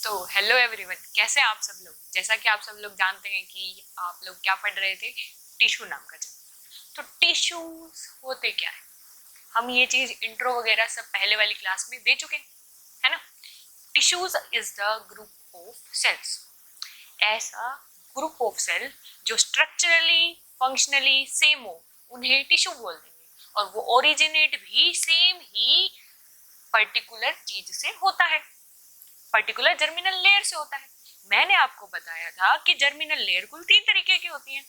So hello everyone, कैसे हैं आप सब लोग। जैसा कि आप सब लोग जानते हैं कि आप लोग क्या पढ़ रहे थे, टिश्यू नाम का चैप्टर। तो टिश्यूज होते क्या है, हम ये चीज इंट्रो वगैरह सब पहले वाली क्लास में दे चुके हैं, है ना। Tissues is the group of cells, ऐसा ग्रुप ऑफ सेल जो स्ट्रक्चरली फंक्शनली सेम हो उन्हें टिश्यू बोल देंगे, और वो ओरिजिनेट भी सेम ही पर्टिकुलर चीज से होता है, पर्टिकुलर जर्मिनल लेयर से होता है। मैंने आपको बताया था कि जर्मिनल लेयर कुल 3 तरीके की होती है,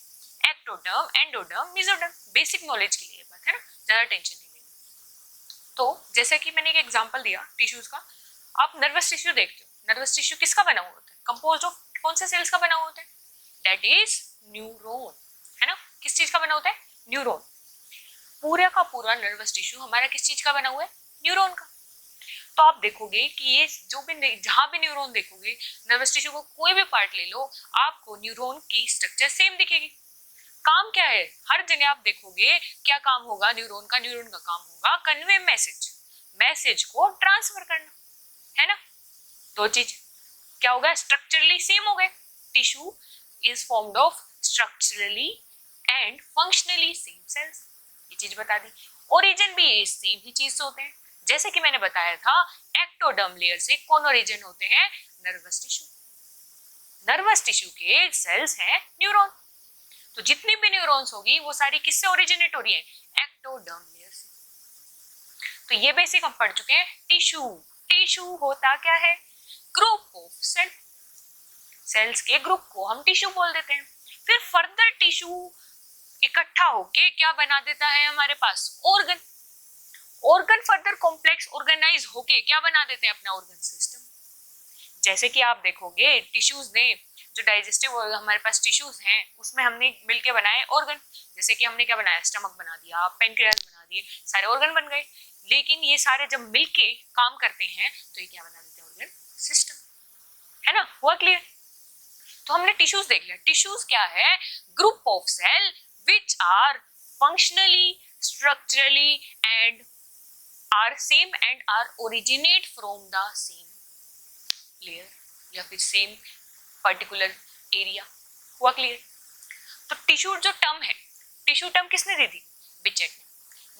ectoderm, endoderm, mesoderm. Basic knowledge के लिए बात है ना, ज्यादा टेंशन नहीं लेनी। तो जैसा कि मैंने एक एग्जांपल दिया टिश्यूज का, आप नर्वस टिश्यू देखते हो। नर्वस टिश्यू किसका बना हुआ होता है, कंपोज्ड ऑफ कौन से सेल्स का बना हुआ होता है, दैट इज न्यूरॉन, है ना। किस चीज का बना होता है, न्यूरॉन। पूरा का पूरा नर्वस टिश्यू हमारा किस चीज का बना हुआ है, न्यूरॉन का। तो आप देखोगे कि ये जो भी जहां भी न्यूरॉन देखोगे, नर्वस टिश्यू को कोई भी पार्ट ले लो, आपको न्यूरॉन की स्ट्रक्चर सेम दिखेगी। काम क्या है, हर जगह आप देखोगे क्या काम होगा न्यूरॉन का, न्यूरॉन का काम होगा कन्वे मैसेज, मैसेज को ट्रांसफर करना, है ना। दो चीज क्या होगा, स्ट्रक्चरली सेम हो गए। Tissue is formed of structurally and functionally same cells, ये चीज बता दी। ओरिजिन भी सेम ही चीज से होते हैं, जैसे कि मैंने बताया था एक्टोडर्म लेयर से कौन ओरिजिन होते हैं, नर्वस टिश्यू। नर्वस टिश्यू के सेल्स हैं न्यूरॉन, तो जितनी भी न्यूरॉन्स होगी वो सारी किससे ओरिजिनेट हो रही है, एक्टोडर्म लेयर से। तो ये बेसिक हम पढ़ चुके हैं। टिश्यू, टिश्यू होता क्या है, ग्रुप ऑफ सेल, सेल्स के ग्रुप को हम टिश्यू बोल देते हैं। फिर फर्दर टिश्यू इकट्ठा होके क्या बना देता है हमारे पास, organ. Organ further complex organise होके क्या बना देते हैं, अपना ऑर्गन सिस्टम। जैसे कि आप देखोगे टिश्यूज ने जो डाइजेस्टिव हमारे पास टिश्यूज हैं उसमें हमने मिलके बनाए ऑर्गन। जैसे कि हमने क्या बनाया, स्टमक बना दिया, पेनक्रियाज बना दिए, सारे ऑर्गन बन गए। लेकिन ये सारे जब मिलके काम करते हैं तो ये क्या बना देते हैं, ऑर्गन सिस्टम, है ना। हुआ क्लियर। तो हमने टिश्यूज देख लिया। टिश्यूज क्या है, group of cell which are functionally, structurally and are same and are originate from the same layer या फिर सेम पर्टिकुलर एरिया। हुआ क्लियर। तो टिश्यू जो टर्म है, टिश्यू टर्म किसने दी थी, बिचेट ने,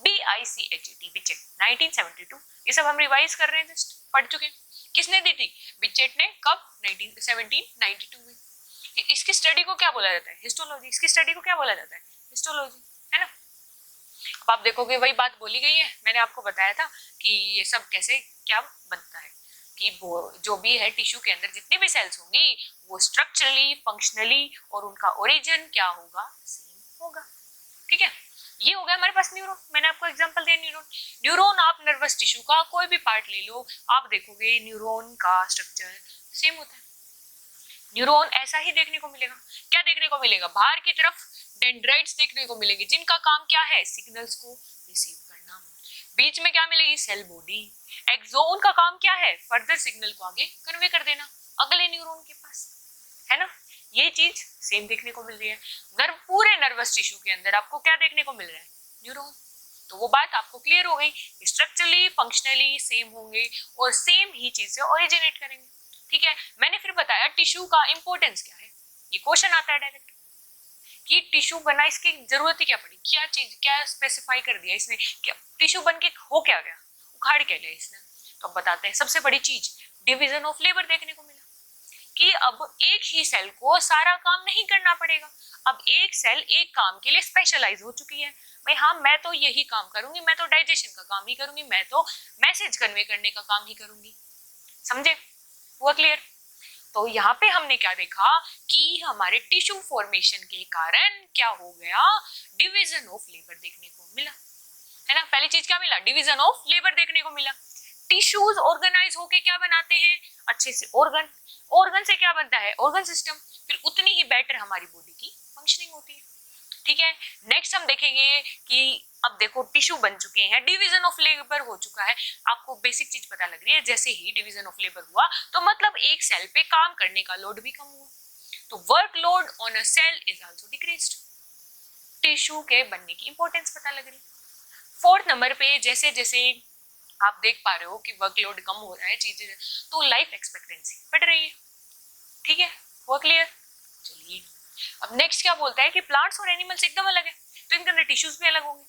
BICHET, बिचेट, 1972। ये सब हम रिवाइज कर रहे हैं, जस्ट पढ़ चुके हैं। किसने दी थी, बिचेट ने, कब, 1792 में। इसकी स्टडी को क्या बोला जाता है, हिस्टोलॉजी। इसकी स्टडी को क्या बोला जाता है, हिस्टोलॉजी, है ना। अब आप देखोगे वही बात बोली गई है, मैंने आपको बताया था कि ये सब कैसे क्या बनता है, कि वो जो भी है टिश्यू के अंदर जितनी भी सेल्स होंगी वो स्ट्रक्चरली, फंक्शनली और उनका ओरिजिन क्या होगा, सेम होगा। ठीक है, ये हो गया हमारे पास न्यूरॉन। मैंने आपको एग्जांपल दिया न्यूरॉन। न्यूरॉन आप नर्वस टिश्यू का कोई भी पार्ट ले लो, आप देखोगे न्यूरॉन का स्ट्रक्चर सेम होता है। न्यूरॉन ऐसा ही देखने को मिलेगा। क्या देखने को मिलेगा, बाहर की तरफ डेंड्राइट्स देखने को मिलेगी जिनका काम क्या है, सिग्नल्स को रिसीव करना। बीच में क्या मिलेगी, सेल बॉडी। एक्सोन का काम क्या है, फर्दर सिग्नल को आगे कन्वे कर देना अगले न्यूरॉन के पास, है ना। ये चीज सेम देखने को मिल रही है। पूरे नर्वस टिश्यू के अंदर आपको क्या देखने को मिल रहा है, न्यूरॉन। तो वो बात आपको क्लियर हो गई, स्ट्रक्चरली फंक्शनली सेम होंगे और सेम ही चीज से ओरिजिनेट करेंगे। ठीक है, मैंने फिर बताया टिश्यू का इंपॉर्टेंस क्या है। ये क्वेश्चन आता है डायरेक्ट कि टिश्यू बना, इसकी जरूरत ही क्या पड़ी, क्या चीज, क्या स्पेसिफाई कर दिया इसने, क्या टिश्यू बन के हो क्या गया, उखाड़ क्या लिया इसने। तो अब बताते हैं, सबसे बड़ी चीज डिवीजन ऑफ लेबर देखने को मिला कि अब एक ही सेल को सारा काम नहीं करना पड़ेगा। अब एक सेल एक काम के लिए स्पेशलाइज हो चुकी है। भाई हाँ, मैं तो यही काम करूंगी, मैं तो डाइजेशन का काम ही करूंगी, मैं तो मैसेज कन्वे करने का काम ही करूंगी। समझे, हुआ क्लियर। तो यहाँ पे हमने क्या देखा कि हमारे टिश्यू फॉर्मेशन के कारण क्या हो गया, डिवीजन ऑफ लेबर देखने को मिला, है ना। पहली चीज क्या मिला, डिवीजन ऑफ लेबर देखने को मिला। टिश्यूज ऑर्गेनाइज होके क्या बनाते हैं, अच्छे से ऑर्गन। ऑर्गन से क्या बनता है, ऑर्गन सिस्टम। फिर उतनी ही बेटर हमारी बॉडी की फंक्शनिंग होती है। ठीक है, नेक्स्ट हम देखेंगे कि अब देखो टिश्यू बन चुके हैं, डिवीजन ऑफ लेबर हो चुका है। आपको बेसिक चीज पता लग रही है, जैसे ही डिवीजन ऑफ लेबर हुआ तो मतलब एक सेल पे काम करने का लोड भी कम हुआ, तो work load on a cell is also decreased. Tissue के बनने की इंपॉर्टेंस पता लग रही है। फोर्थ नंबर पे जैसे जैसे आप देख पा रहे हो कि वर्कलोड कम हो रहा है, चीजें, तो लाइफ एक्सपेक्टेंसी बढ़ रही है। ठीक है, वो क्लियर। चलिए अब नेक्स्ट क्या बोलता है कि प्लांट्स और एनिमल्स एकदम अलग है, तो इनके अंदर टिश्यूज भी अलग होंगे,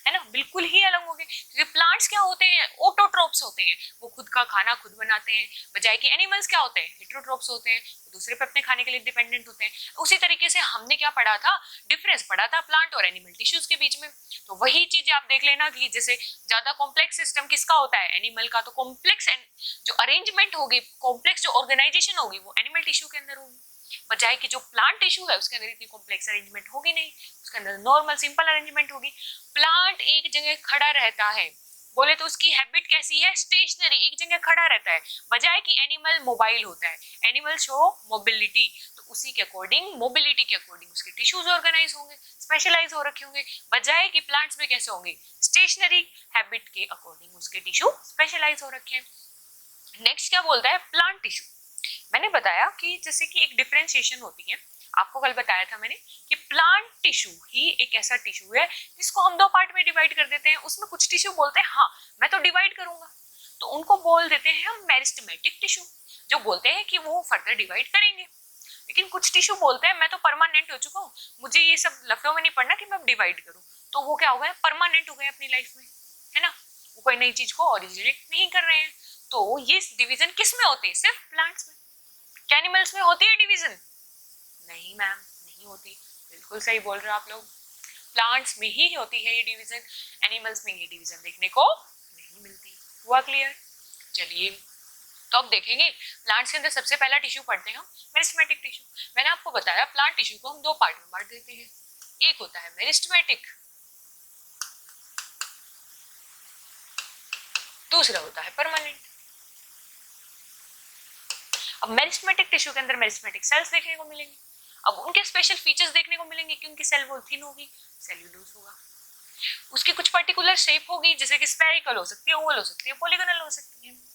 है ना, बिल्कुल ही अलग होंगे, क्योंकि प्लांट्स क्या होते हैं, ऑटोट्रोप्स होते हैं, वो खुद का खाना खुद बनाते हैं, बजाय कि एनिमल्स क्या होते हैं, हेटेरोट्रोप्स होते हैं, वो दूसरे पे अपने खाने के लिए डिपेंडेंट होते हैं। उसी तरीके से हमने क्या पढ़ा था, डिफरेंस पढ़ा था प्लांट और एनिमल टिश्यूज के बीच में। तो वही चीजें आप देख लेना कि जैसे ज्यादा कॉम्प्लेक्स सिस्टम किसका होता है, एनिमल का, तो कॉम्प्लेक्स जो अरेंजमेंट होगी, कॉम्प्लेक्स जो ऑर्गेनाइजेशन होगी वो एनिमल टिश्यू के अंदर होगी, बजाय कि जो प्लांट टिश्यू है उसके अंदर इतनी कॉम्प्लेक्स अरेंजमेंट होगी नहीं, उसके अंदर नॉर्मल सिंपल अरेंजमेंट होगी। प्लांट एक जगह खड़ा रहता है, बोले तो उसकी हैबिट कैसी है, स्टेशनरी, एक जगह खड़ा रहता है, बजाय कि एनिमल मोबाइल होता है, एनिमल शो मोबिलिटी, तो उसी के अकॉर्डिंग, मोबिलिटी के अकॉर्डिंग उसके टिश्यूज ऑर्गेनाइज होंगे, स्पेशलाइज हो रखे होंगे, बजाय कि प्लांट्स में कैसे होंगे, स्टेशनरी हैबिट के अकॉर्डिंग उसके टिश्यू स्पेशलाइज हो रखे हैं। नेक्स्ट क्या बोलता है, प्लांट टिश्यू। मैंने बताया कि जैसे कि एक डिफरेंशिएशन होती है, आपको कल बताया था मैंने कि प्लांट टिश्यू ही एक ऐसा टिश्यू है जिसको हम दो पार्ट में डिवाइड कर देते हैं। उसमें कुछ टिश्यू बोलते हैं हाँ मैं तो डिवाइड करूंगा, तो उनको बोल देते हैं हम मेरिस्टेमेटिक टिश्यू, जो बोलते हैं कि वो फर्दर डिवाइड करेंगे। लेकिन कुछ टिश्यू बोलते हैं मैं तो परमानेंट हो चुका हूँ, मुझे ये सब लफड़ों में नहीं पड़ना कि मैं डिवाइड करूँ, तो वो क्या हो गए, परमानेंट हो गए अपनी लाइफ में, है ना, वो कोई नई चीज को ओरिजिनेट नहीं कर रहे हैं। तो ये डिवीजन किस में होती है, सिर्फ प्लांट्स में। क्या एनिमल्स में होती है डिवीजन? नहीं मैम, नहीं होती। बिल्कुल सही बोल रहे हो आप लोग, प्लांट्स में ही होती है ये डिवीजन, एनिमल्स में ये डिवीजन देखने को नहीं मिलती। हुआ क्लियर? चलिए तो अब देखेंगे प्लांट्स के अंदर सबसे पहला टिश्यू पढ़ते हैं हम, मेरिस्टेमेटिक टिश्यू। मैंने आपको बताया प्लांट टिश्यू को हम दो पार्ट में बांट देते हैं, एक होता है मेरिस्टेमेटिक, दूसरा होता है परमानेंट। अब मेरिस्टेमेटिक टिश्यू के अंदर मेरिस्टेमेटिक सेल्स देखने को मिलेंगे, अब उनके स्पेशल फीचर्स देखने को मिलेंगे कि उनकी सेल वॉल थिन होगी, सेल्यूलोज होगा, उसकी कुछ पर्टिकुलर शेप होगी, जैसे कि स्फेरिकल हो सकती है, ओवल हो सकती है, पॉलीगोनल हो सकती है।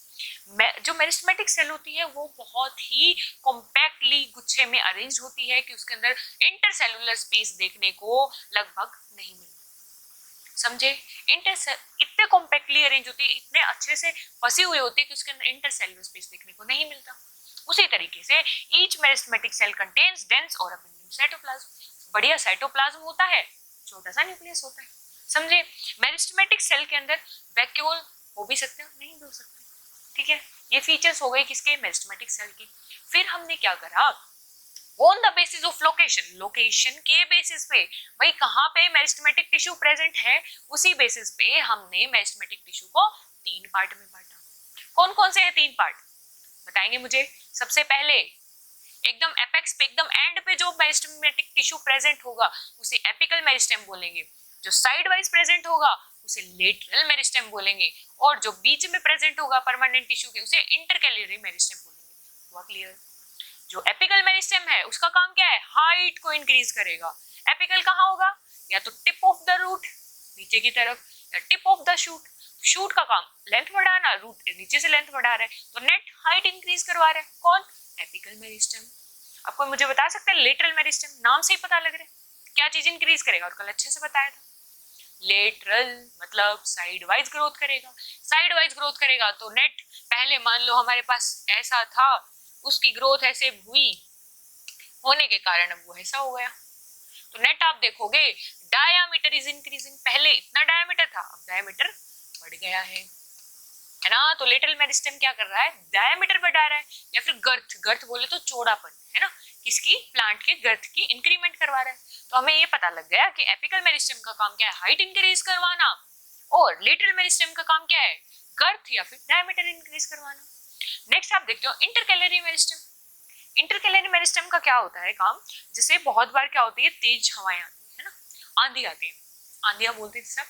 जो मेरिस्टेमेटिक सेल होती है वो बहुत ही कॉम्पैक्टली गुच्छे में अरेंज होती है कि उसके अंदर इंटरसेलुलर स्पेस देखने को लगभग नहीं मिलती। समझे? इतने कॉम्पैक्टली अरेंज होती है, इतने अच्छे से फंसी हुई होती है कि उसके अंदर इंटरसेलुलर स्पेस देखने को नहीं मिलता। उसी तरीके से each meristematic cell contains dense और अबंडेंट साइटोप्लाज्म, बढ़िया साइटोप्लाज्म होता है, छोटा सा न्यूक्लियस होता है। समझे? मेरिस्टेमेटिक सेल के अंदर वैक्यूल हो भी सकते हैं, नहीं भी हो सकते। ठीक है, ये फीचर्स हो गए किसके, मेरिस्टेमेटिक सेल के। फिर हमने क्या करा, on the basis of location, location के बेसिस पे, भाई कहाँ पे मेरिस्टेमेटिक टिश्यू प्रेजेंट है, उसी बेसिस पे हमने मेरिस्टेमेटिक टिश्यू को तीन पार्ट में बांटा। कौन कौन से हैं तीन पार्ट, बताएंगे मुझे? सबसे पहले एकदम एपेक्स पे, एकदम एंड पे जो मेरिस्टेमेटिक टिश्यू प्रेजेंट होगा उसे एपिकल मेरिस्टेम बोलेंगे, जो साइड वाइज प्रेजेंट होगा उसे लेटरल मेरिस्टेम बोलेंगे, और जो बीच में प्रेजेंट होगा परमानेंट टिश्यू के उसे इंटरकैलियरी मेरिस्टेम बोलेंगे। हुआ क्लियर? जो एपिकल मेरिस्टेम है उसका काम क्या है, हाइट को इंक्रीज करेगा। एपिकल कहाँ होगा, या तो टिप ऑफ द रूट नीचे की तरफ, या tip of the shoot, shoot का काम लेंथ बढ़ाना, रूट नीचे से लेंथ बढ़ा रहा है, तो नेट हाइट इंक्रीज करवा रहा है कौन, एपिकल मेरिस्टेम। अब कोई मुझे बता सकता है लेटरल मेरिस्टेम, नाम से ही पता लग रहा है क्या चीज इंक्रीज करेगा, और कल अच्छे से बताया था, लेटरल मतलब साइड वाइज ग्रोथ करेगा। साइड वाइज ग्रोथ करेगा तो नेट, पहले मान लो हमारे पास ऐसा था, उसकी ग्रोथ ऐसे हुई होने के कारण अब वो ऐसा हो गया, तो नेट आप देखोगे डायामीटर इज इंक्रीजिंग, पहले इतना डायामीटर था अब डायामीटर बढ़ गया है ना। तो लेटरल मेरिस्टेम क्या कर रहा है, डायामीटर बढ़ा रहा है, या फिर गर्थ, गर्थ बोले तो चौड़ापन, है ना, किसकी, प्लांट के गर्थ की इंक्रीमेंट करवा रहा है। तो हमें ये पता लग गया कि एपिकल मेरिस्टेम का काम क्या है, हाइट इंक्रीज करवाना, और लेटरल मेरिस्टेम का काम क्या है, गर्थ या फिर डायामीटर इंक्रीज करवाना। नेक्स्ट आप देखते हो इंटरकैलरी मेरिस्टेम। इंटरकैलरी मेरिस्टेम का क्या होता है काम, जैसे बहुत बार क्या होती है, तेज हवाएं आती है ना, आंधी आती है, आंधियां बोलते हैं सब,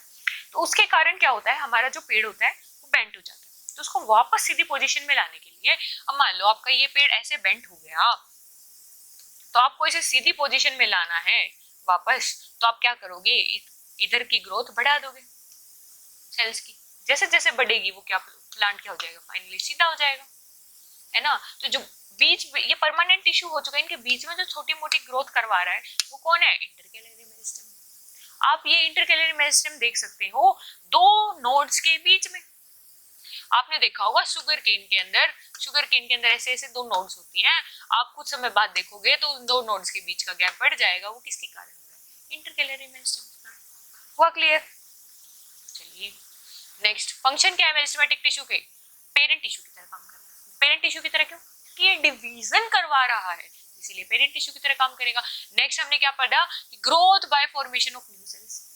तो उसके कारण क्या होता है, हमारा जो पेड़ होता है वो बेंट हो जाता है, तो उसको वापस सीधी पोजीशन में लाने के लिए, अब मान लो आपका ये पेड़ ऐसे बेंट हो गया, तो आपको इसे सीधी पोजीशन में लाना है वापस, तो आप क्या करोगे, इधर की ग्रोथ बढ़ा दोगे सेल्स की, जैसे जैसे बढ़ेगी वो क्या, प्लांट क्या हो जाएगा, फाइनली सीधा हो जाएगा, है ना। तो जो बीच में ये परमानेंट टिश्यू हो चुका है, इनके बीच में जो छोटी मोटी ग्रोथ करवा रहा है वो कौन है, इंटरकैलरी मेरिस्टेम। आप ये इंटरकैलरी मेरिस्टेम देख सकते हो दो नोड्स के बीच में, आपने देखा होगा शुगर केन के अंदर ऐसे ऐसे दो नोड्स होती हैं, आप कुछ समय बाद देखोगे तो उन दो नोड्स के बीच का गैप बढ़ जाएगा, वो किसके कारण हो रहा है, इंटरकैलरी मेरिस्टेम। हुआ क्लियर? चलिए नेक्स्ट, फंक्शन क्या है मेरिस्टेमेटिक टिश्यू के, पेरेंट टिश्यू की तरह काम कर रहा है। पेरेंट टिश्यू की तरह क्यों? कि ये डिवीजन करवा रहा है, इसीलिए पेरेंट टिश्यू की तरह काम करेगा। नेक्स्ट हमने क्या पढ़ा, growth by formation of new cells.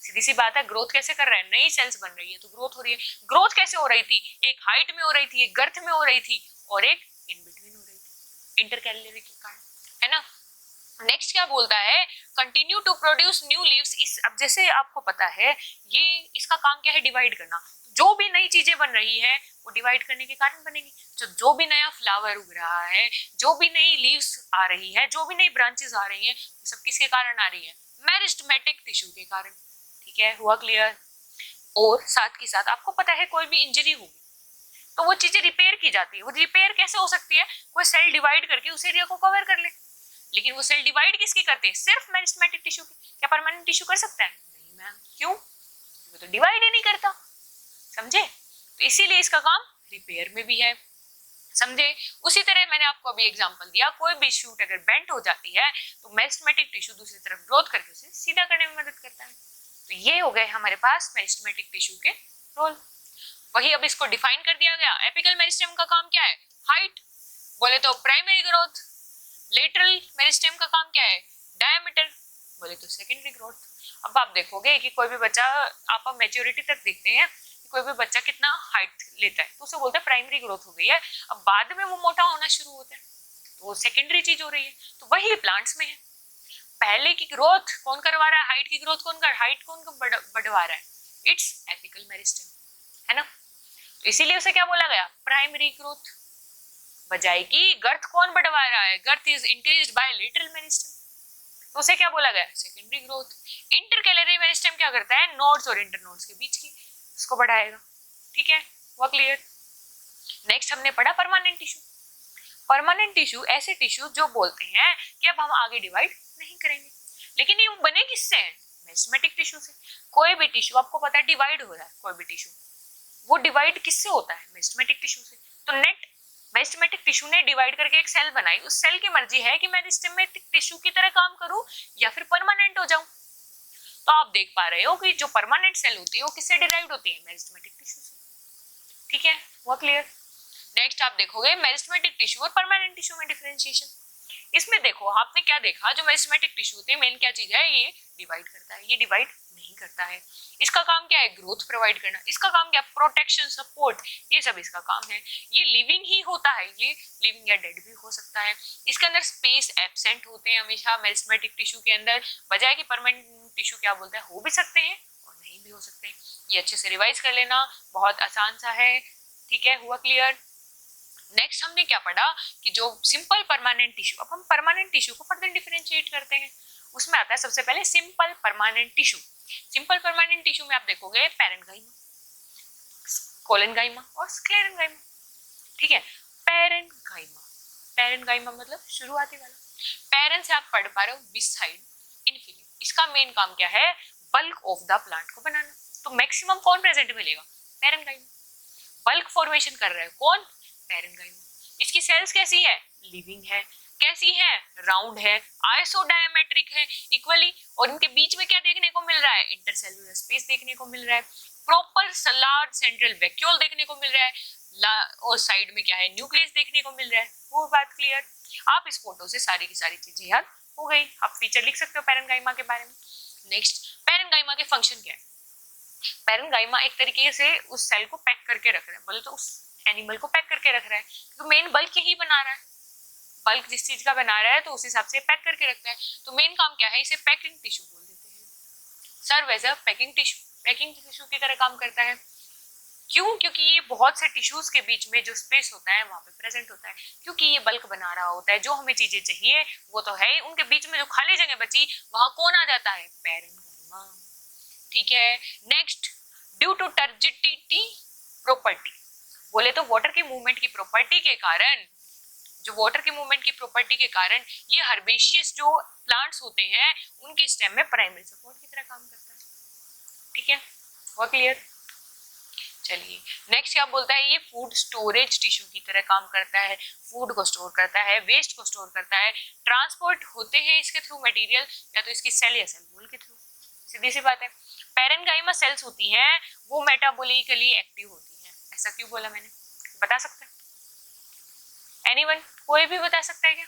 सीधी सी बात है, ग्रोथ कैसे कर रहा है, नई सेल्स बन रही है तो ग्रोथ हो रही है। ग्रोथ कैसे हो रही थी, एक हाइट में हो रही थी, एक गर्थ में हो रही थी और एक इन बिटवीन हो रही थी, इंटरकैलरी के कारण, है ना। नेक्स्ट क्या बोलता है, continue to produce new leaves. इस अब जैसे आपको पता है ये इसका काम क्या है, डिवाइड करना। जो भी नई चीजें बन रही है वो डिवाइड करने के कारण बनेगी। जो भी नया फ्लावर उग रहा है, जो भी नई लीव्स आ रही है, जो भी नई ब्रांचेस आ रही है, सब किसके कारण आ रही है, मेरिस्टेमेटिक टिश्यू के कारण। ठीक है, हुआ क्लियर? और साथ के साथ आपको पता है कोई भी इंजरी होगी तो वो चीजें रिपेयर की जाती है। वो रिपेयर कैसे हो सकती है, कोई सेल डिवाइड करके उस एरिया को कवर कर ले, लेकिन वो सेल डिवाइड किसकी करते हैं, सिर्फ मेरिस्टेमेटिक टिश्यू की। क्या परमानेंट टिश्यू कर सकता है? नहीं मैम, क्यों? वो तो डिवाइड ही नहीं करता, समझे। तो इसीलिए इसका काम रिपेयर में भी है, समझे। उसी तरह मैंने आपको अभी एग्जांपल दिया, कोई भी शूट अगर बेंट हो जाती है तो मेरिस्टेमेटिक टिश्यू दूसरी तरफ ग्रोथ करके उसे सीधा करने में मदद करता है। तो ये हो गए हमारे पास मेरिस्टेमेटिक टिश्यू के रोल। वही अब इसको डिफाइन कर दिया गया। एपिकल मेरिस्टेम का काम क्या है, हाइट, बोले तो प्राइमरी ग्रोथ। लेटरल मेरिस्टेम का काम क्या है, डायमीटर, बोले तो सेकेंडरी ग्रोथ। अब आप देखोगे कि कोई भी बच्चा, आप मैच्योरिटी तक देखते हैं कि कोई भी बच्चा कितना हाइट लेता है तो उसे बोलते हैं प्राइमरी ग्रोथ हो गई है। अब बाद में वो मोटा होना शुरू होता है तो वो सेकेंडरी चीज हो रही है। तो वही प्लांट्स में है, पहले की ग्रोथ कौन करवा रहा है, हाइट की ग्रोथ कौन कर, हाइट कौन बढ़वा रहा है, इट्स एपिकल मेरिस्टेम, है ना। तो इसीलिए उसे क्या बोला गया, प्राइमरी ग्रोथ। बजाय की गर्थ कौन बढ़वा रहा है, girth is increased by lateral meristem, तो उसे क्या बोला गया, सेकेंडरी ग्रोथ। इंटरकैलरी मेरिस्टेम क्या करता है, नोड्स और इंटरनोड्स के बीच की उसको बढ़ाएगा। ठीक है, वो क्लियर। नेक्स्ट हमने पढ़ा परमानेंट टिश्यू। परमानेंट टिश्यू ऐसे टिश्यू जो बोलते हैं कि अब हम आगे डिवाइड नहीं करेंगे, लेकिन ये बने किससे हैं, मेरिस्टेमेटिक टिश्यू से। कोई भी टिश्यू आपको पता है डिवाइड हो रहा है, कोई भी टिश्यू वो डिवाइड किससे होता है, मेरिस्टेमेटिक टिश्यू से। तो नेट मेरिस्टेमेटिक टिश्यू ने डिवाइड करके एक सेल बनाई, उस सेल की मर्जी है कि मैं मेरिस्टेमेटिक टिश्यू की तरह काम करूं या फिर परमानेंट हो जाऊं। तो आप देख पा रहे हो कि जो परमानेंट सेल होती है वो किससे डिराइव्ड होती है, मेरिस्टेमेटिक टिश्यू से। ठीक है, हुआ क्लियर। नेक्स्ट आप देखोगे मेरिस्टेमेटिक टिश्यू और परमानेंट टिश्यू में डिफरेंशिएशन। इसमें देखो आपने क्या देखा, जो मेरिस्टेमेटिक टिश्यू होते हैं मेन क्या चीज है, ये डिवाइड करता है, ये डिवाइड नहीं करता है। इसका काम क्या है, ग्रोथ प्रोवाइड करना। इसका काम क्या है, प्रोटेक्शन, सपोर्ट, ये सब इसका काम है। ये लिविंग ही होता है, ये लिविंग या डेड भी हो सकता है। इसके अंदर स्पेस एब्सेंट होते हैं हमेशा मेरिस्टेमेटिक टिश्यू के अंदर, बजाय कि परमानेंट टिश्यू क्या बोलता है, हो भी सकते हैं और नहीं भी हो सकते हैं। ये अच्छे से रिवाइज कर लेना, बहुत आसान सा है। ठीक है, हुआ क्लियर। नेक्स्ट हमने क्या पढ़ा कि जो सिंपल परमानेंट टिश्यू, अब हम परमानेंट टिश्यू को फर्दर डिफरेंशिएट करते हैं। उसमें आता है सबसे पहले simple permanent tissue. Simple permanent tissue में आप देखोगे पैरेन्काइमा, कोलेनकाइमा और स्क्लेरेनकाइमा। ठीक है, पैरेन्काइमा, पैरेन्काइमा मतलब शुरुआती वाला। पैरेन से आप पढ़ पा रहे हो बिसाइड इनफिनिट। इसका मेन काम क्या है, बल्क ऑफ द प्लांट को बनाना। तो मैक्सिमम कौन प्रेजेंट मिलेगा, पैरेन्काइमा। बल्क फॉर्मेशन कर रहा है कौन, पैरेन्काइमा। इसकी सेल्स कैसी है, लिविंग है। कैसी है, राउंड है, आइसोडायमेट्रिक है इक्वली, और इनके बीच में क्या देखने को मिल रहा है, इंटरसेल्युलर स्पेस देखने को मिल रहा है। प्रॉपर लार्ज सेंट्रल वैक्यूल देखने को मिल रहा है, और साइड में क्या है, न्यूक्लियस देखने को मिल रहा है। वो बात क्लियर। आप इस फोटो से सारी की सारी चीजें याद हो गई। आप फीचर लिख सकते हो पैरेन्काइमा के बारे में। नेक्स्ट, पैरेन्काइमा के फंक्शन क्या है। पैरेन्काइमा एक तरीके से उस सेल को पैक करके रख रहा है, बोले तो उस एनिमल को पैक करके रख रहा है, तो मेन बल्क यही बना रहा है। बल्क जिस चीज का बना रहा है तो उस हिसाब से पैक करके रखता है। तो मेन काम क्या है, इसे पैकिंग टिश्यू बोल देते हैं। Serve as a packing tissue, packing tissue की तरह काम करता है। क्यों, क्योंकि ये बहुत से टिश्यूज के बीच में जो स्पेस होता है वहां पे प्रेजेंट होता है, क्योंकि ये बल्क बना रहा होता है। जो हमें चीजें चाहिए वो तो है, उनके बीच में जो खाली जगह बची वहां कौन आ जाता है, पैरेन्काइमा। ठीक है, next, due to turgidity property, बोले तो वाटर की मूवमेंट की प्रॉपर्टी के कारण, जो वाटर की मूवमेंट की प्रॉपर्टी के कारण ये हर्बेशियस जो प्लांट्स होते हैं उनके स्टेम में प्राइमरी सपोर्ट की तरह काम करता है। ठीक है, वो क्लियर। चलिए नेक्स्ट क्या बोलता है, ये फूड स्टोरेज टिश्यू की तरह काम करता है, फूड को स्टोर करता है, वेस्ट को स्टोर करता है, ट्रांसपोर्ट होते हैं इसके थ्रू मटेरियल, या तो इसकी सेल या सेल वॉल के थ्रू, सीधी सी बात है। पैरेन्काइमा सेल्स होती हैं वो मेटाबॉलिकली एक्टिव होती हैं, ऐसा क्यों बोला मैंने, बता सकते हैं एनीवन, कोई भी बता सकता है क्या,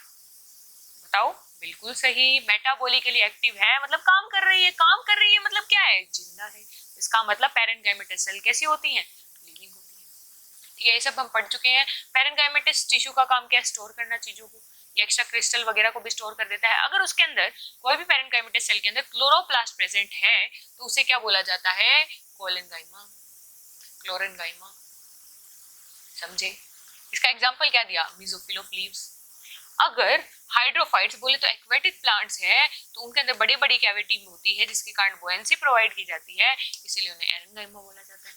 बताओ। बिल्कुल सही, मेटाबॉलिकली एक्टिव है मतलब काम कर रही है, काम कर रही है मतलब क्या है, जिंदा है, इसका मतलब पैरेन्काइमेटस सेल कैसी होती हैं, लिविंग होती है। ठीक है, ये सब हम पढ़ चुके हैं। पैरेन्काइमेटस टिश्यू का काम क्या है, स्टोर करना चीजों को, ये एक्स्ट्रा क्रिस्टल वगैरह को भी स्टोर कर देता है। अगर उसके अंदर कोई भी पैरेन्काइमेटस सेल के अंदर क्लोरोप्लास्ट प्रेजेंट है तो उसे क्या बोला जाता है, कोलेनगाइमा, क्लोरेनगाइमा, समझे। इसका एग्जांपल क्या दिया, मेसोफिल ऑफ लीव्स। अगर हाइड्रोफाइट्स बोले तो एक्वेटिक प्लांट्स है तो उनके अंदर बड़ी बड़ी कैविटी होती है जिसके कारण बुएंसी प्रोवाइड की जाती है, इसीलिए उन्हें एरेन्गाइमा बोला जाता है।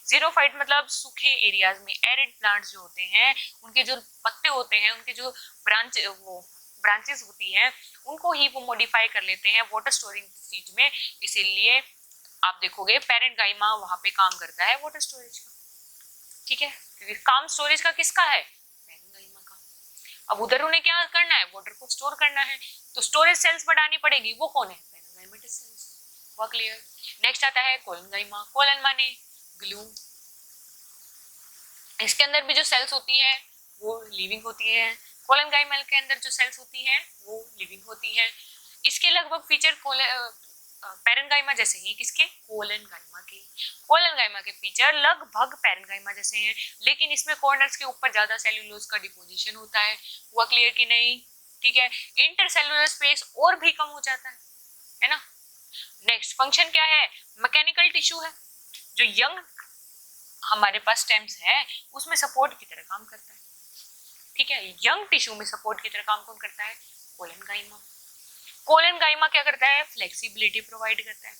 जीरोफाइट मतलब सूखे एरियाज में एरिड प्लांट्स जो होते हैं उनके जो पत्ते होते हैं, उनके जो ब्रांचेस होती हैं उनको ही वो मॉडिफाई कर लेते हैं वाटर स्टोरिंग चीज में, इसीलिए आप देखोगे पैरेन्काइमा वहां पे काम करता है वाटर स्टोरेज का। ठीक है, क्योंकि काम स्टोरेज का किसका है, पैरेन्काइमा का। अब उधर उन्हें क्या करना है, वाटर को स्टोर करना है, तो स्टोरेज सेल्स बढ़ानी पड़ेगी, वो कौन है, पैरेन्काइमेटस सेल्स। हुआ क्लियर। नेक्स्ट आता है कोलेनगाइमा, कोलन माने ग्लू, इसके अंदर भी जो सेल्स होती है वो लिविंग होती है, कोलेनगाइमा के अंदर जो सेल्स होती हैं वो लिविंग होती हैं। इसके लगभग फीचर पैरेन्काइमा जैसे ही, किसके, कोलेनगाइमा के। कोलेनगाइमा के फीचर लगभग पैरेन्काइमा जैसे हैं, लेकिन इसमें कॉर्नर्स के ऊपर ज्यादा सेल्यूलोज का डिपोजिशन होता है। हुआ क्लियर कि नहीं, ठीक है। इंटरसेलुलर स्पेस और भी कम हो जाता है ना। नेक्स्ट फंक्शन क्या है, मैकेनिकल टिश्यू है, जो यंग हमारे पास स्टेम्स है उसमें सपोर्ट की तरह काम करता है। ठीक है, यंग टिश्यू में सपोर्ट की तरह काम कौन करता है, कोलेनगाइमा। कोलेनगाइमा क्या करता है, फ्लेक्सिबिलिटी प्रोवाइड करता है।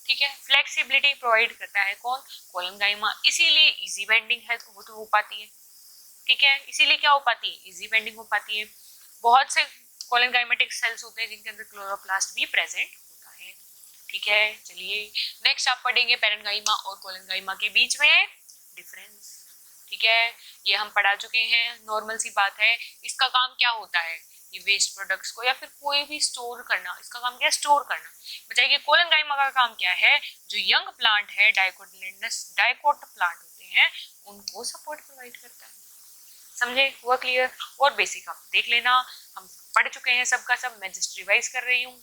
ठीक है, फ्लेक्सिबिलिटी प्रोवाइड करता है कौन, कोलेनगाइमा, इसीलिए इजी बेंडिंग है हो पाती है। ठीक है, इसीलिए क्या हो पाती है, इजी बेंडिंग हो पाती है। बहुत से कोलेनगाइमेटिक सेल्स होते हैं जिनके अंदर क्लोरोप्लास्ट भी प्रेजेंट होता है। ठीक है, चलिए नेक्स्ट आप पढ़ेंगे पैरेन्काइमा और कोलेनगाइमा के बीच में डिफरेंस। ठीक है, ये हम पढ़ा चुके हैं, नॉर्मल सी बात है। इसका काम क्या होता है, ये वेस्ट प्रोडक्ट्स को या फिर कोई भी स्टोर करना, इसका काम क्या है, स्टोर करना। बताइए कोलेनगाइमा का काम क्या है, जो यंग प्लांट है डाइकोट प्लांट होते हैं उनको सपोर्ट प्रोवाइड करता है। समझे, हुआ क्लियर। और बेसिक आप देख लेना, हम पढ़ चुके हैं सबका सब, मैं जस्ट रिवाइज कर रही हूँ।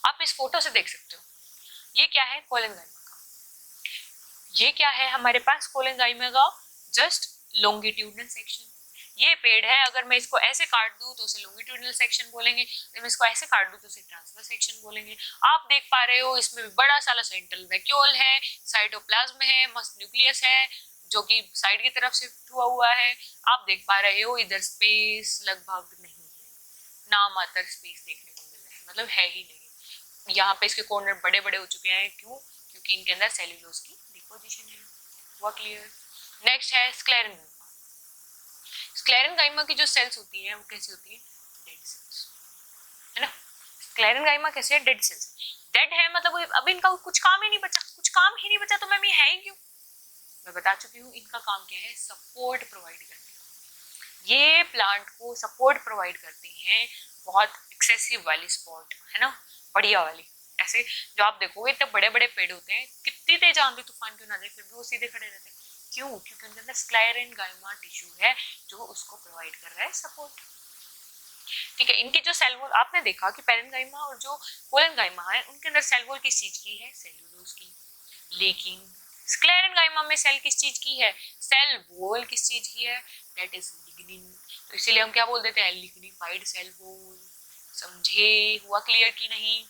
आप इस फोटो से देख सकते हो, ये क्या है, कोलेनगाइमा का, ये क्या है हमारे पास, कोलेनगाइमा का जस्ट लॉन्गिट्यूडनल सेक्शन। ये पेड़ है, अगर मैं इसको ऐसे काट दूं तो उसे लॉन्गिट्यूडनल सेक्शन बोलेंगे, अगर मैं इसको ऐसे काट दूं तो उसे ट्रांसवर्स सेक्शन बोलेंगे। आप देख पा रहे हो इसमें भी बड़ा सारा सेंट्रल वैक्यूल है, साइटोप्लाज्म है, मस्त न्यूक्लियस है जो कि साइड की तरफ शिफ्ट हुआ है। आप देख पा रहे हो इधर स्पेस लगभग नहीं है, नामात्र स्पेस देखने को मिल रहा है, मतलब है ही नहीं। यहाँ पे इसके कॉर्नर बड़े बड़े हो चुके हैं, क्यों, क्योंकि इनके अंदर सेल्यूलोज की डिपोजिशन है। हुआ क्लियर। नेक्स्ट है स्क्लेरेनगाइमा। स्क्लेरेनगाइमा की जो सेल्स होती है वो कैसी होती है, डेड सेल्स, है ना। स्क्लेरेनगाइमा कैसे है, डेड सेल्स, डेड है मतलब अब इनका कुछ काम ही नहीं बचा, कुछ काम ही नहीं बचा तो मैम ये है ही क्यों, मैं बता चुकी हूँ। इनका काम क्या है, सपोर्ट प्रोवाइड करते हैं, ये प्लांट को सपोर्ट प्रोवाइड करते हैं। बहुत एक्सेसिव वाली स्पॉट है ना, बढ़िया वाली, ऐसे जो आप देखोगे इतने बड़े बड़े पेड़ होते हैं, कितनी तेज आंधी तूफान क्यों ना जाए फिर भी वो सीधे खड़े रहते हैं, क्यों, क्योंकि उनके अंदर स्क्लेरेनगाइमा टिश्यू है जो उसको प्रोवाइड कर रहा है सपोर्ट। ठीक है, इनकी जो सेल वॉल आपने देखा कि पैरेन्काइमा और जो कोलेनगाइमा है उनके अंदर सेल वॉल किस चीज की है, सेल्यूलोज की, लेकिन स्क्लेरेनगाइमा में सेल किस चीज की है, सेल वॉल किस चीज की है, दैट इज लिग्निन। तो इसीलिए हम क्या बोल देते हैं, लिग्निफाइड सेल वॉल। समझे, हुआ क्लियर कि नहीं।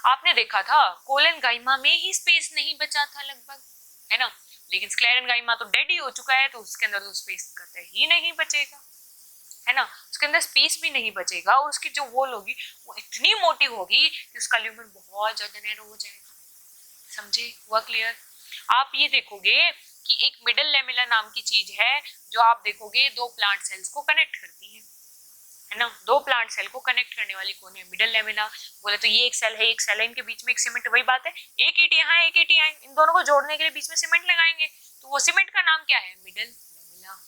आपने देखा था कोलेनगाइमा में ही स्पेस नहीं बचा था लगभग, है ना, लेकिन स्क्लेरेनगाइमा तो डेड ही हो चुका है तो उसके अंदर तो स्पेस कतई ही नहीं बचेगा, है ना, उसके अंदर स्पेस भी नहीं बचेगा और उसकी जो वॉल होगी वो इतनी मोटी होगी कि उसका ल्यूमेन बहुत ज्यादा नैरो हो जाएगा। समझे, हुआ क्लियर। आप ये देखोगे कि एक मिडल लेमिला नाम की चीज है जो आप देखोगे दो प्लांट सेल्स को कनेक्ट करती है। है ना। दो प्लांट सेल को कनेक्ट करने वाली कौन है, मिडल लेमिना। बोले तो ये एक सेल है, एक सेल है, इनके बीच में एक सीमेंट, वही बात है, एक ईंट यहाँ एक ईंट यहाँ, इन दोनों को जोड़ने के लिए बीच में सीमेंट लगाएंगे, तो वो सीमेंट का नाम क्या है, मिडल लेमिना।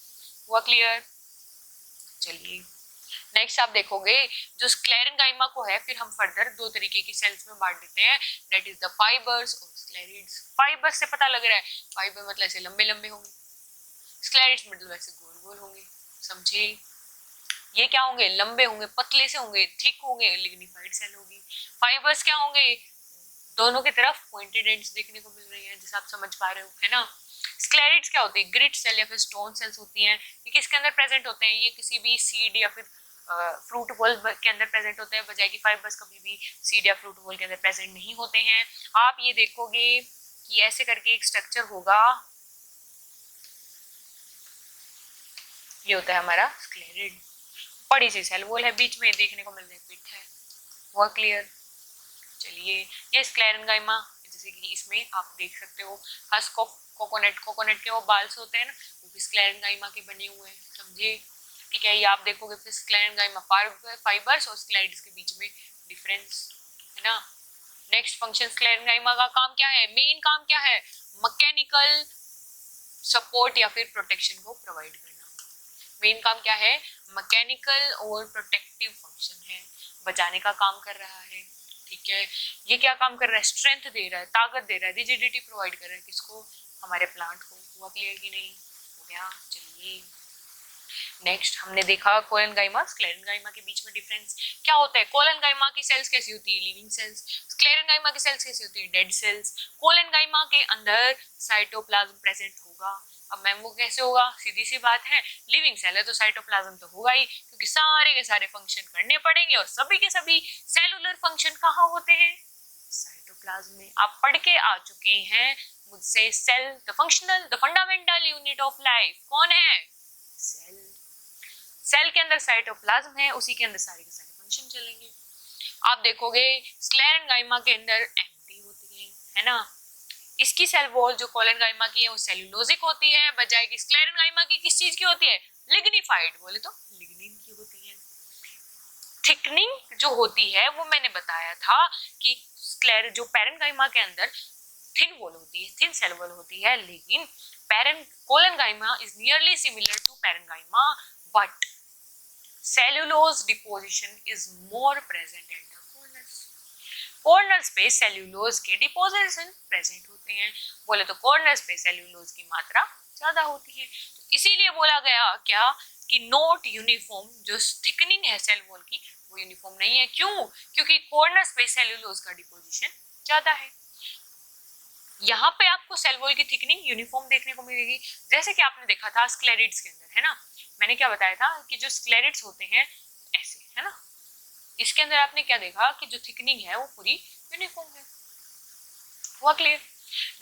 हुआ क्लियर। चलिए नेक्स्ट आप देखोगे जो स्क्लेरेंगाइमा को है, फिर हम फर्दर दो तरीके की सेल्स में बांट देते हैं, दैट इज द फाइबर्स और स्क्लेरिड्स। फाइबर्स से पता लग रहा है, फाइबर मतलब ऐसे लंबे लंबे होंगे, स्क्लेरिड्स मतलब ऐसे गोल गोल होंगे, समझे। ये क्या होंगे, लंबे होंगे, पतले से होंगे, थिक होंगे, लिग्निफाइड सेल होगी। फाइबर्स क्या होंगे, दोनों की तरफ पॉइंटेड एंड्स देखने को मिल रही है, जैसे आप समझ पा रहे हो, है ना। स्क्लेरिड्स क्या होती है, ग्रिड सेल या फिर स्टोन सेल्स होती हैं, ये किसके अंदर प्रेजेंट होते हैं, ये किसी भी सीड या फिर फ्रूट बॉल के अंदर प्रेजेंट होते हैं, बजाय कि फाइबर्स कभी भी सीड या फ्रूट बॉल के अंदर प्रेजेंट नहीं होते हैं। आप ये देखोगे कि ऐसे करके एक स्ट्रक्चर होगा, ये होता है हमारा स्क्लेरिड, बड़ी सी सेल वॉल है, बीच में देखने को मिल रही है पिट है। वो क्लियर। चलिए ये स्क्लेरेंगाइमा, जैसे कि इसमें आप देख सकते हो हस्क ऑफ कोकोनट के वो बाल्स होते हैं ना, वो भी स्क्लेरेंगाइमा के बने हुए हैं, समझे। ठीक है, ये आप देखोगे फिर स्क्लेरेंगाइमा फाइबर्स और स्क्लेरिड्स के बीच में डिफरेंस, है ना। नेक्स्ट फंक्शन, स्क्लेरेंगाइमा का काम क्या है, मेन काम क्या है, मैकेनिकल सपोर्ट या फिर प्रोटेक्शन को प्रोवाइड करना। मेन काम क्या है, मैकेनिकल और प्रोटेक्टिव फंक्शन है, बचाने का काम कर रहा है। ठीक है, ये क्या काम कर रहा है, स्ट्रेंथ दे रहा है, ताकत दे रहा है, रिजिडिटी प्रोवाइड कर रहा है, किसको, हमारे प्लांट को। हुआ क्लियर कि नहीं, हो गया। चलिए नेक्स्ट हमने देखा कोलेनगाइमा स्क्लेरेंगाइमा के बीच में डिफरेंस क्या होता है। कोलेनगाइमा की सेल्स कैसी होती है, लिविंग सेल्स। स्क्लेरेंगाइमा की सेल्स कैसी होती है, डेड सेल्स। कोलेनगाइमा के अंदर साइटोप्लाज्म प्रेजेंट होगा। अब मैम वो कैसे होगा, सीधी सी बात है, लिविंग सेल है तो साइटोप्लाज्म तो होगा ही, क्योंकि सारे के सारे फंक्शन करने पड़ेंगे, और सभी के सभी सेलुलर फंक्शन कहाँ होते हैं, साइटोप्लाज्म में। आप पढ़ के आ चुके हैं मुझसे, cell the functional the fundamental unit of life कौन है, सेल। सेल के अंदर साइटोप्लाज्म है, उसी के अंदर सारे के सारे फंक्शन चलेंगे। आप देखोगे स्क्लेरेंगाइमा के अंदर एम्प्टी होती है ना। इसकी सेल वॉल जो कोलेनगाइमा की है वो सेल्यूलोजिक होती है, बजाय कि स्क्लेरेंगाइमा की किस चीज की होती है, लिग्निफाइड, बोले तो लिग्निन की होती है। थिकनिंग जो होती है वो मैंने बताया था कि जो पैरेंगाइमा के अंदर थिन वॉल होती है, थिन सेल वॉल होती है, लेकिन collenchyma is nearly similar to parenchyma, but cellulose deposition is more present at the corners. Corners पे सेल्यूलोज के डिपोजिशन प्रेजेंट होते हैं, बोले तो कॉर्नर्स पे सेल्यूलोज की मात्रा ज्यादा होती है, तो इसीलिए बोला गया क्या कि नोट यूनिफॉर्म, जो थिकनिंग है सेल वॉल की वो यूनिफॉर्म नहीं है। क्यों, क्योंकि कॉर्नर्स पे सेल्यूलोज का डिपोजिशन ज्यादा है। यहाँ पे आपको सेल वॉल की थिकनिंग यूनिफॉर्म देखने को मिलेगी, जैसे कि आपने देखा था स्क्लेरिड्स के अंदर, है ना। मैंने क्या बताया था कि जो स्क्लेरिड्स होते हैं ऐसे, है ना, इसके अंदर आपने क्या देखा कि जो थिकनिंग है वो पूरी यूनिफॉर्म है। हुआ क्लियर।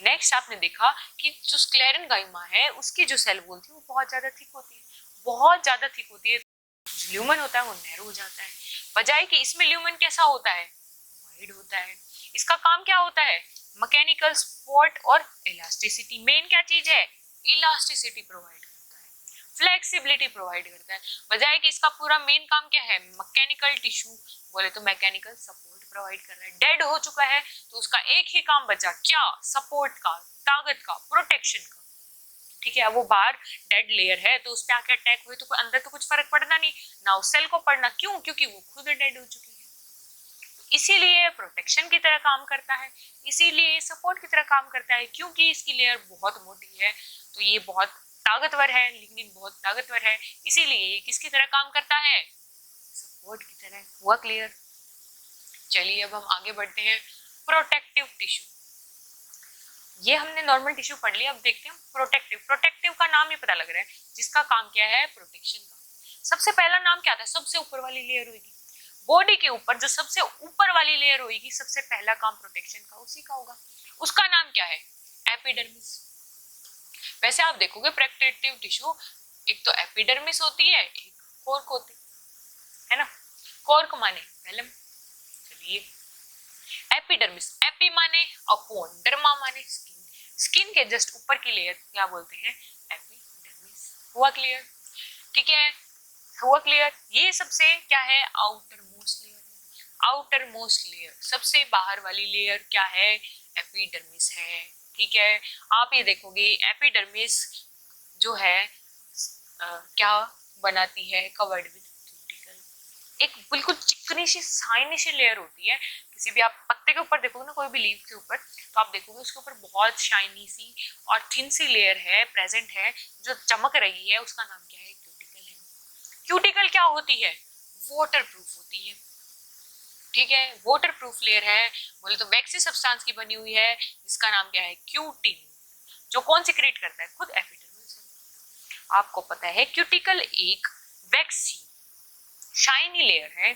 नेक्स्ट आपने देखा कि जो स्क्लेरेंगाइमा है उसकी जो सेल वॉल थी वो बहुत ज्यादा थिक होती है, बहुत ज्यादा थिक होती है। ल्यूमन होता है वो नैरो हो जाता है, बजाय कि इसमें ल्यूमन कैसा होता है, वाइड होता है। इसका काम क्या होता है, मैकेनिकल सपोर्ट और इलास्टिसिटी। मेन क्या चीज है, इलास्टिसिटी प्रोवाइड करता है, फ्लेक्सिबिलिटी प्रोवाइड करता है, बजाय कि इसका पूरा मेन काम क्या है, मैकेनिकल टिश्यू, बोले तो मैकेनिकल सपोर्ट प्रोवाइड कर रहा है। डेड हो चुका है तो उसका एक ही काम बचा, क्या, सपोर्ट का, ताकत का, प्रोटेक्शन का। ठीक है, वो बाहर डेड लेयर है तो उस पर आके अटैक हुए तो अंदर तो कुछ फर्क पड़ना नहीं ना, उस सेल को पड़ना, क्यों, क्योंकि वो खुद डेड हो चुकी है। इसीलिए प्रोटेक्शन की तरह काम करता है, इसीलिए सपोर्ट की तरह काम करता है, क्योंकि इसकी लेयर बहुत मोटी है, तो ये बहुत ताकतवर है, लिग्निन बहुत ताकतवर है, इसीलिए ये किसकी तरह काम करता है, सपोर्ट की तरह। हुआ क्लियर। चलिए अब हम आगे बढ़ते हैं, प्रोटेक्टिव टिश्यू। ये हमने नॉर्मल टिश्यू पढ़ लिया, अब देखते हैं प्रोटेक्टिव। प्रोटेक्टिव का नाम ही पता लग रहा है, जिसका काम क्या है, प्रोटेक्शन का। सबसे पहला नाम क्या था, सबसे ऊपर वाली लेयर होगी, बॉडी के ऊपर जो सबसे ऊपर वाली लेयर होगी, सबसे पहला काम प्रोटेक्शन का उसी का होगा, उसका नाम क्या है, एपिडर्मिस। वैसे आप देखोगे प्रोटेक्टिव टिश्यू, एक तो एपिडर्मिस होती है, एक कोर्क होती है ना। कोर्क माने वेलम। चलिए एपिडर्मिस, एपी माने अपॉन, डर्मा माने स्किन, स्किन के जस्ट ऊपर की लेयर क्या बोलते हैं, एपिडर्मिस। हुआ क्लियर। ठीक है, हुआ क्लियर? ये सबसे क्या है, आउटर मोस्ट लेयर है। आउटर मोस्ट लेयर, सबसे बाहर वाली लेयर क्या है, एपिडर्मिस है। ठीक है, आप ये देखोगे एपिडर्मिस जो है क्या बनाती है, कवर्ड विद क्यूटिकल। एक बिल्कुल चिकनी सी शाइनी सी लेयर होती है। किसी भी आप पत्ते के ऊपर देखोगे ना, कोई भी लीफ के ऊपर, तो आप देखोगे उसके ऊपर बहुत शाइनी सी और थिन सी लेयर है, प्रेजेंट है, जो चमक रही है। उसका नाम क्या है, क्यूटिकल है। क्यूटिकल क्या होती है, वाटर प्रूफ होती है। ठीक है, वाटर प्रूफ लेयर है। बोले तो वैक्सी सब्सटेंस की बनी हुई है, जिसका नाम क्या है, क्यूटिन, जो कौन सिक्रेट करता है, खुद एपिडर्मिस है। आपको पता है क्यूटिकल एक वैक्सी शाइनी लेयर है,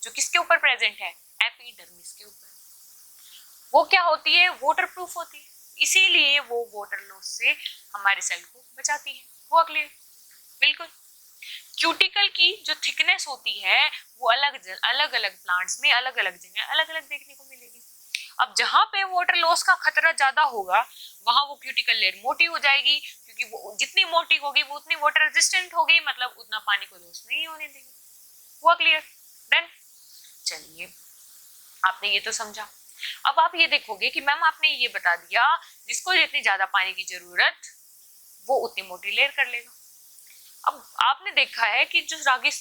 जो किसके ऊपर प्रेजेंट है, एपिडर्मिस के ऊपर। वो क्या होती है, वाटर प्रूफ होती है, इसीलिए वो वाटर लॉस से हमारे सेल को बचाती है। वो क्लियर? बिल्कुल। क्यूटिकल की जो थिकनेस होती है वो अलग अलग प्लांट्स में अलग अलग जगह अलग अलग देखने को मिलेगी। अब जहां पे वाटर लॉस का खतरा ज्यादा होगा, वहां वो क्यूटिकल लेयर मोटी हो जाएगी, क्योंकि वो जितनी मोटी होगी वो उतनी वाटर रेजिस्टेंट होगी, मतलब उतना पानी को लॉस नहीं होने देगी। हुआ क्लियर? डन। चलिए, आपने ये तो समझा। अब आप ये देखोगे कि मैम आपने ये बता दिया, जिसको जितनी ज्यादा पानी की जरूरत, वो उतनी मोटी लेयर कर लेगा। अब आपने देखा है कि जो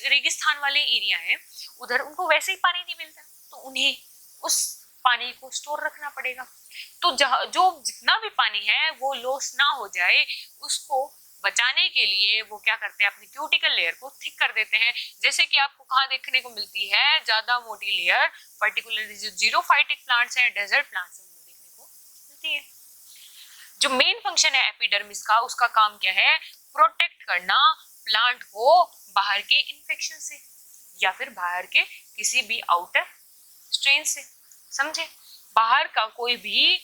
रेगिस्तान वाले एरिया है, उधर उनको वैसे ही पानी नहीं मिलता, तो उन्हें उस पानी को स्टोर रखना पड़ेगा। तो जो जितना भी पानी है वो लॉस ना हो जाए, उसको बचाने के लिए वो क्या करते हैं, अपनी क्यूटिकल लेयर को थिक कर देते हैं। जैसे कि आपको कहाँ देखने को मिलती है ज्यादा मोटी लेयर, पर्टिकुलरली जो जीरोफाइटिक प्लांट्स हैं, डेजर्ट प्लांट्स हैं, देखने को मिलती है। जो मेन फंक्शन है एपिडर्मिस का, उसका काम क्या है, प्रोटेक्ट करना प्लांट को बाहर के इन्फेक्शन से या फिर बाहर के किसी भी आउटर स्ट्रेन से। समझे? बाहर का कोई भी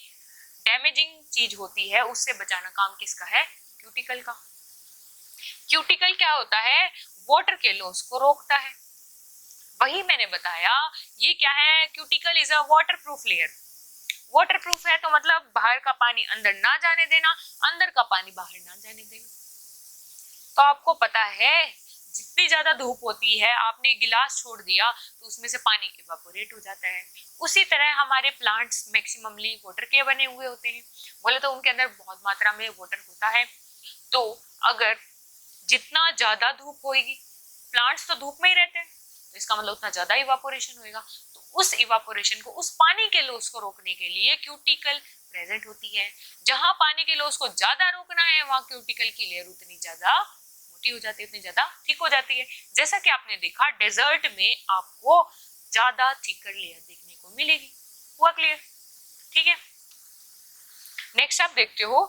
डैमेजिंग चीज होती है उससे बचाना काम किसका है, क्यूटिकल का। क्यूटिकल क्या होता है, वाटर के लॉस को रोकता है। वही मैंने बताया, ये क्या है, cuticle is a water proof layer. Water proof है तो मतलब बाहर का पानी अंदर ना जाने देना, अंदर का पानी बाहर ना जाने देना। तो आपको पता है जितनी ज्यादा धूप होती है, आपने गिलास छोड़ दिया तो उसमें से पानी इवापोरेट हो जाता है। उसी तरह हमारे प्लांट्स मैक्सिममली वाटर के बने हुए होते हैं। बोले तो उनके अंदर बहुत मात्रा में वाटर होता है। तो अगर जितना ज्यादा धूप होगी, प्लांट्स तो धूप में ही रहते हैं, तो इसका मतलब उतना ज्यादा इवापोरेशन होएगा। तो उस इवापोरेशन को, उस पानी के लॉस को रोकने के लिए क्यूटिकल प्रेजेंट होती है। जहां पानी के लॉस को ज्यादा रोकना है, वहां क्यूटिकल की लेयर उतनी ज्यादा हो जाती है, उतनी ज्यादा थिक हो जाती है। जैसा कि आपने देखा डेजर्ट में आपको ज्यादा थिकर लेयर देखने को मिलेगी। हुआ क्लियर? ठीक है, नेक्स्ट आप देखते हो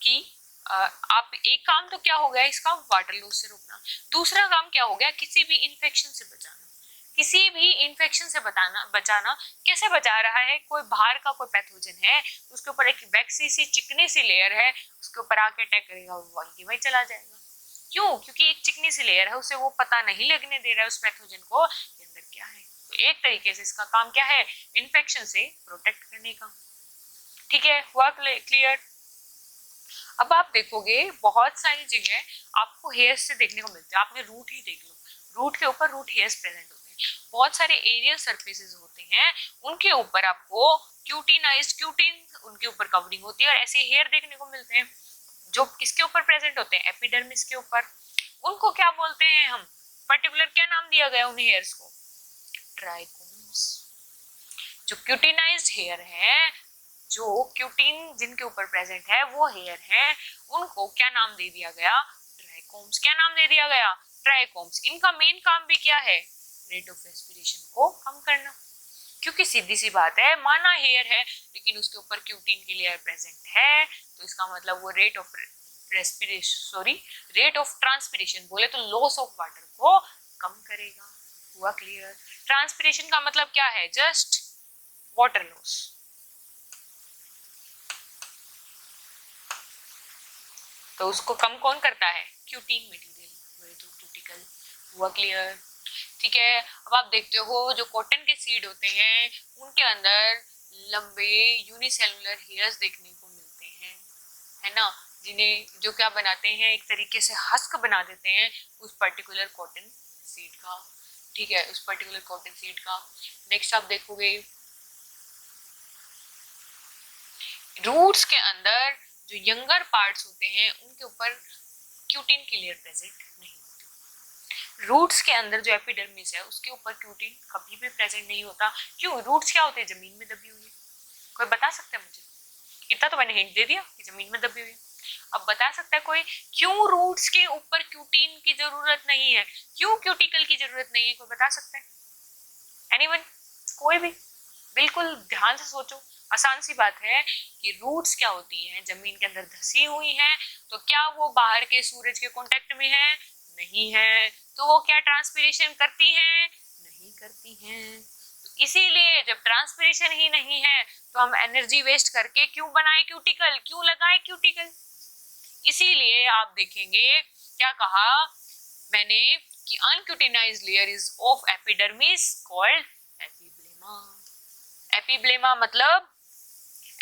कि आप एक काम तो क्या हो गया इसका, वाटर लॉस से रोकना। दूसरा काम क्या हो गया, किसी भी इन्फेक्शन से बचाना। किसी भी इन्फेक्शन से बचाना कैसे बचा रहा है, कोई बाहर का कोई पैथोजन है, उसके ऊपर एक वैक्सी सी चिकनी सी लेयर है, उसके ऊपर आके अटैक करेगा, वही वही चला जाएगा। क्यों? क्योंकि एक चिकनी सी लेयर है, उसे वो पता नहीं लगने दे रहा है उस पैथोजन को कि अंदर क्या है। तो एक तरीके से इसका काम क्या है, इन्फेक्शन से प्रोटेक्ट करने का। ठीक है, हुआ क्लियर? अब आप देखोगे बहुत सारी जगह आपको हेयर्स से देखने को मिलते हैं। आपने रूट ही देख लो, रूट के ऊपर रूट हेयर्स प्रेजेंट होते हैं। बहुत सारे एरियल सरफेसेस होते हैं, उनके ऊपर आपको क्यूटिन उनके ऊपर कवरिंग होती है, और ऐसे हेयर देखने को मिलते हैं जो किसके ऊपर प्रेजेंट होते हैं, एपिडर्मिस के ऊपर। उनको क्या बोलते हैं हम, पर्टिकुलर क्या नाम दिया गया उन हेयर्स को, ट्राइकोम्स। जो क्यूटिनाइज्ड हेयर है, जो क्यूटिन जिनके ऊपर प्रेजेंट है वो हेयर है, उनको क्या नाम दे दिया गया, ट्राइकोम्स। क्या नाम दे दिया गया, ट्राइकोम्स। इनका मेन काम भी क्या है, रेट ऑफ रेस्पिरेशन को कम करना। क्योंकि सीधी सी बात है, माना हेयर है लेकिन उसके ऊपर क्यूटिन की लेयर प्रेजेंट है, तो इसका मतलब वो रेट ऑफ ट्रांसपिरेशन, बोले तो लॉस ऑफ वाटर को कम करेगा। हुआ क्लियर? ट्रांसपिरेशन का मतलब क्या है, जस्ट वाटर लॉस। तो उसको कम कौन करता है, क्यूटिन मटेरियल, बोले तो क्यूटिकल। हुआ क्लियर? ठीक है, अब आप देखते हो जो कॉटन के सीड होते हैं उनके अंदर लंबे यूनिसेलुलर हेयर्स देखने को मिलते हैं, है ना, जिन्हें जो क्या बनाते हैं, एक तरीके से हस्क बना देते हैं उस पर्टिकुलर कॉटन सीड का, ठीक है, उस पर्टिकुलर कॉटन सीड का। नेक्स्ट आप देखोगे रूट्स के अंदर जो यंगर पार्ट्स होते हैं उनके ऊपर क्यूटिन की लेयर प्रेजेंट नहीं होती। रूट्स के अंदर जो एपिडर्मिस है उसके ऊपर क्यूटिन कभी भी प्रेजेंट नहीं होता। क्यों? रूट्स क्या होते हैं? जमीन में दबी हुई है। कोई बता सकता है मुझे? इतना तो मैंने हिंट दे दिया कि जमीन में दबी हुई है। अब बता सकता है कोई क्यों रूट्स के ऊपर क्यूटिन की जरूरत नहीं है? क्यों क्यूटिकल की जरूरत नहीं है? कोई बता सकता है? एनीवन? कोई भी? बिल्कुल ध्यान से सोचो, आसान सी बात है कि रूट्स क्या होती हैं? जमीन के अंदर धसी हुई हैं, तो क्या वो बाहर के सूरज के कांटेक्ट में है? नहीं है। तो वो क्या ट्रांसपिरेशन करती हैं? नहीं करती हैं। तो इसीलिए जब ट्रांसपिरेशन ही नहीं है तो हम एनर्जी वेस्ट करके क्यों बनाए क्यूटिकल, क्यों लगाए क्यूटिकल? इसीलिए आप देखेंगे क्या कहा मैंने कि uncutinized layer is of epidermis called epiblema. Epiblema मतलब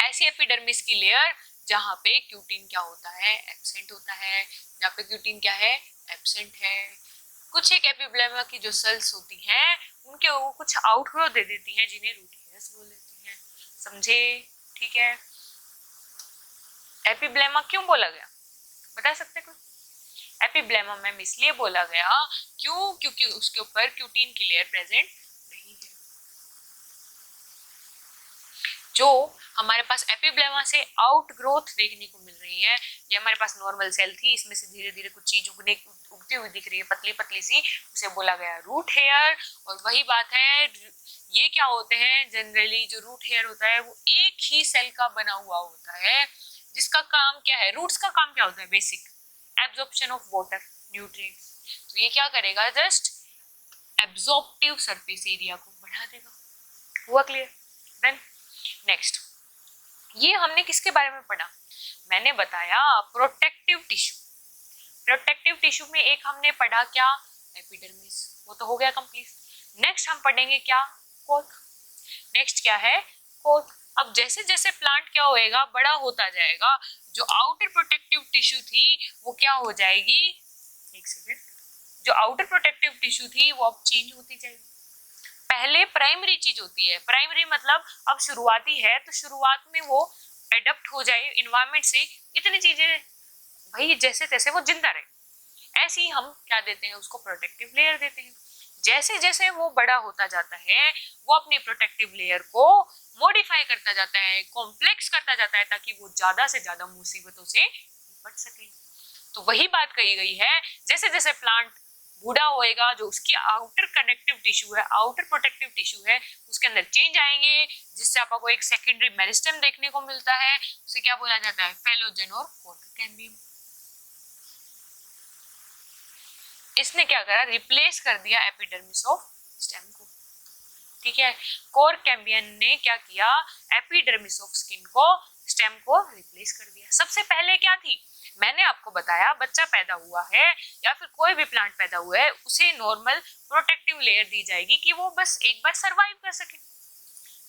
ऐसी एपिडर्मिस की लेयर जहां पे क्यूटिन क्या होता है? एब्सेंट होता है। जहां पे क्यूटिन क्या है? एब्सेंट है। कुछ एक एपिब्लेमा की जो सेल्स होती हैं उनके वो कुछ आउटग्रो दे देती हैं जिन्हें रूट हेयर्स बोल देते हैं। समझे? ठीक है। एपिब्लेमा क्यों बोला गया, बता सकते कोई? एपिब्लेमा में इसलिए बोला गया क्यों? क्योंकि उसके ऊपर क्यूटिन की लेयर प्रेजेंट नहीं है। जो हमारे पास एपिब्लेमा से आउट ग्रोथ देखने को मिल रही है, ये हमारे पास नॉर्मल सेल थी, इसमें से धीरे धीरे कुछ चीज उगती हुई दिख रही है पतली पतली सी, उसे बोला गया रूट हेयर। और वही बात है, ये क्या होते हैं? जनरली जो रूट हेयर होता है वो एक ही सेल का बना हुआ होता है, जिसका काम क्या है? रूट्स का काम क्या होता है? Basic absorption of water, nutrients. तो ये क्या करेगा? जस्ट एब्जॉर्प्टिव सरफेस एरिया को बढ़ा देगा। हुआ क्लियर? देन नेक्स्ट, ये हमने किसके बारे में पढ़ा? मैंने बताया प्रोटेक्टिव टिश्यू। प्रोटेक्टिव टिश्यू में एक हमने पढ़ा क्या? एपिडर्मिस, वो तो हो गया कंप्लीट। नेक्स्ट हम पढ़ेंगे क्या? कोर्क। नेक्स्ट क्या है? कोर्क। अब जैसे जैसे प्लांट क्या होएगा? बड़ा होता जाएगा, जो आउटर प्रोटेक्टिव टिश्यू थी वो क्या हो जाएगी? एक सेकेंड, जो आउटर प्रोटेक्टिव टिश्यू थी वो अब चेंज होती जाएगी। पहले प्राइमरी चीज होती है, प्राइमरी मतलब अब शुरुआती है, तो शुरुआत में वो एडप्ट हो जाए इन्वायरमेंट से, इतनी चीजें भाई जैसे तैसे वो जिंदा रहे। ऐसे ही हम क्या देते हैं? उसको प्रोटेक्टिव लेयर देते हैं। जैसे जैसे वो बड़ा होता जाता है वो अपनी प्रोटेक्टिव लेयर को मॉडिफाई करता जाता है, कॉम्प्लेक्स करता जाता है, ताकि वो ज्यादा से ज्यादा मुसीबतों से निपट सके। तो वही बात कही गई है, जैसे जैसे प्लांट बूढ़ा होएगा, जो उसकी आउटर कनेक्टिव टिश्यू है, आउटर प्रोटेक्टिव टिश्यू है, उसके अंदर चेंज आएंगे, जिससे आपको एक सेकेंडरी मेरिस्टेम देखने को मिलता है। उसे क्या बोला जाता है? फेलोजन और कोर्क कैम्बियम। इसने क्या करा? रिप्लेस कर दिया एपिडर्मिस ऑफ स्टेम को। ठीक है, कोर्क कैम्बियम ने क्या किया? एपिडर्मिस ऑफ स्किन को, स्टेम को रिप्लेस कर दिया। सबसे पहले क्या थी? मैंने आपको बताया, बच्चा पैदा हुआ है या फिर कोई भी प्लांट पैदा हुआ है, उसे नॉर्मल प्रोटेक्टिव लेयर दी जाएगी कि वो बस एक बार सरवाइव कर सके।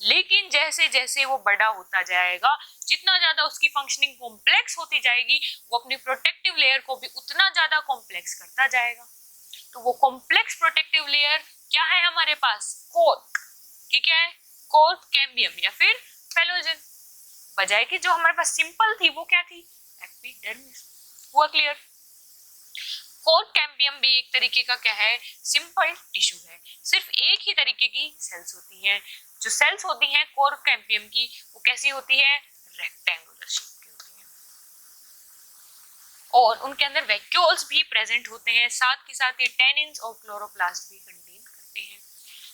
लेकिन जैसे जैसे वो बड़ा होता जाएगा, जितना ज्यादा उसकी फंक्शनिंग कॉम्प्लेक्स होती जाएगी, वो अपनी प्रोटेक्टिव लेयर को भी उतना ज्यादा कॉम्प्लेक्स करता जाएगा। तो वो कॉम्प्लेक्स प्रोटेक्टिव लेयर क्या है हमारे पास? कोर्क। ठीक है, कोर्क कैम्बियम या फिर फेलोजन। बजाय कि जो हमारे पास सिंपल थी वो क्या थी? एपिडर्मिस। हुआ क्लियर? कोर्क कैम्बियम भी एक तरीके का क्या है? सिंपल टिश्यू है। सिर्फ एक ही तरीके की सेल्स होती हैं। जो सेल्स होती हैं कोर्क कैम्बियम की, वो कैसी होती है? रेक्टेंगुलर शेप की होती है, और उनके अंदर वैक्यूल्स भी प्रेजेंट होते हैं। साथ के साथ ये टेनिन्स और क्लोरोप्लास्ट भी कंटेन करते हैं।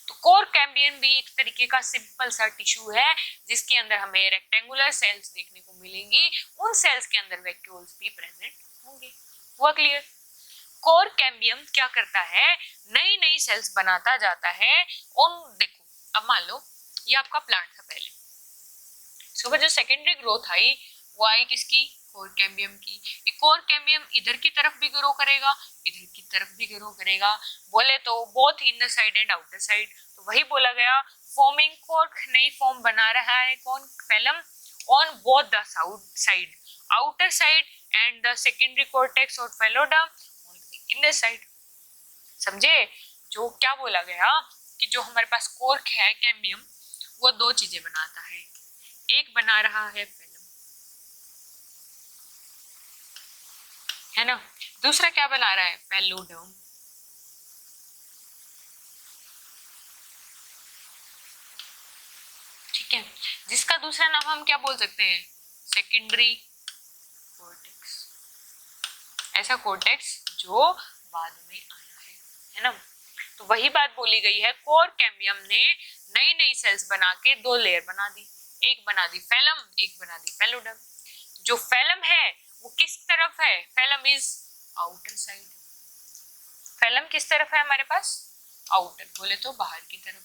तो कोर्क कैम्बियम भी एक तरीके का सिंपल सा टिश्यू है, जिसके अंदर हमें रेक्टेंगुलर सेल्स देखने को मिलेंगी। उन सेल्स के अंदर वैक्यूल्स भी प्रेजेंट होंगे। हुआ क्लियर? कोर्क कैम्बियम क्या करता है? नई नई सेल्स बनाता जाता है। उन देखो, अब मान लो ये आपका प्लांट था पहले, इसके ऊपर जो सेकेंडरी ग्रोथ आई वो आई किसकी? कोर्क कैम्बियम की। ये कोर्क कैम्बियम इधर की तरफ भी ग्रो करेगा, इधर की तरफ भी ग्रो करेगा। बोले तो both inner side and outer side. तो वही बोला गया, फॉर्मिंग कोर्क, नई फॉर्म बना रहा है कौन? Phellem on both the side, outer side and the secondary cortex और phelloderm on the inner side. समझे? जो क्या बोला गया कि जो हमारे पास कोर्क है कैम्बियम, वो दो चीजें बनाता है। एक बना रहा है फिल्म, है ना, दूसरा क्या बना रहा है, पैलोडर्म। ठीक है, जिसका दूसरा नाम हम क्या बोल सकते हैं, सेकेंडरी कोर्टेक्स। ऐसा कोर्टेक्स जो बाद में आया है ना। तो वही बात बोली गई है, कोर कैम्बियम ने नई नई सेल्स बना के दो लेयर बना दी, एक बना दी फैलम, एक बना दी पैलोडर्म। जो फैलम है वो किस तरफ है, phellum is outer side. Phellum किस तरफ है हमारे पास, आउटर, बोले तो बाहर की तरफ।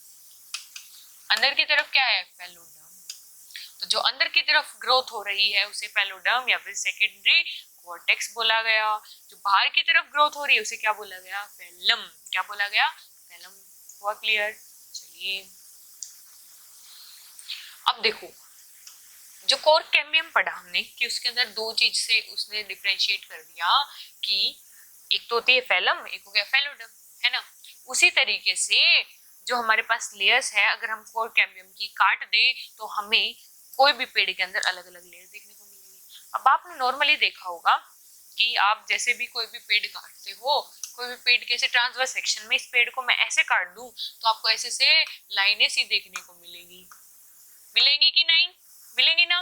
अंदर की तरफ क्या है, पैलोडर्म। तो जो अंदर की तरफ ग्रोथ हो रही है उसे पैलोडर्म या फिर सेकेंडरी कोर्टेक्स बोला गया। जो बाहर की तरफ ग्रोथ हो रही है उसे क्या बोला गया, फैलम। क्या बोला गया, फैलम। हुआ क्लियर। चलिए अब देखो, जो कोर कैम्बियम पढ़ा हमने कि उसके अंदर दो चीज से उसने डिफरेंशिएट कर दिया कि एक तो होती है फैलम, एक हो गया फैलोडर्म, है ना। उसी तरीके से जो हमारे पास लेयर्स है, अगर हम कोर कैम्बियम की काट दें तो हमें कोई भी पेड़ के अंदर अलग अलग लेयर देखने को मिलेगी। अब आपने नॉर्मली देखा होगा कि आप जैसे भी कोई भी पेड़ काटते हो, कोई भी पेड़ के ऐसे ट्रांसवर्स सेक्शन में, इस पेड़ को मैं ऐसे काट दूं तो आपको ऐसे से लाइनें सी देखने को मिलेगी, मिलेंगी कि नहीं, मिलेंगी ना,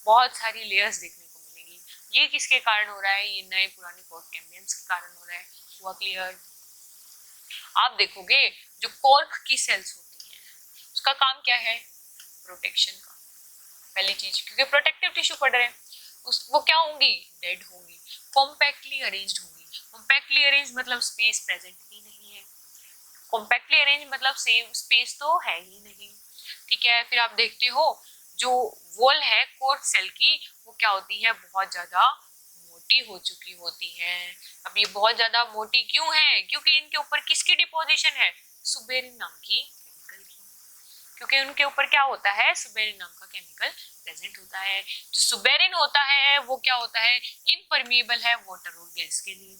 बहुत सारी लेयर्स देखने को मिलेंगी। ये किसके कारण हो रहा है, ये नए पुराने कोर कैम्बियम्स के कारण हो रहा है। हुआ क्लियर। आप देखोगे जो कॉर्क की सेल्स होती हैं उसका काम क्या है, प्रोटेक्शन का। पहली चीज, क्योंकि प्रोटेक्टिव टिश्यू पढ़ रहे हैं, वो क्या होंगी, डेड होंगी, कॉम्पैक्टली अरेंज्ड होंगी। कॉम्पैक्टली अरेंज मतलब स्पेस प्रेजेंट ही नहीं है, कॉम्पैक्टली अरेंज मतलब सेम स्पेस तो है ही नहीं। ठीक है, फिर आप देखते हो जो वॉल है कोर्क सेल की, वो क्या होती है, बहुत ज्यादा मोटी हो चुकी होती है। अब ये बहुत ज्यादा मोटी क्यों है, क्योंकि इनके ऊपर किसकी डिपोजिशन है, सुबेरिन नाम की केमिकल की। क्योंकि उनके ऊपर क्या होता है, सुबेरिन नाम का केमिकल प्रेजेंट होता है। जो सुबेरिन होता है वो क्या होता है, इम्परमिएबल है वाटर और गैस के लिए।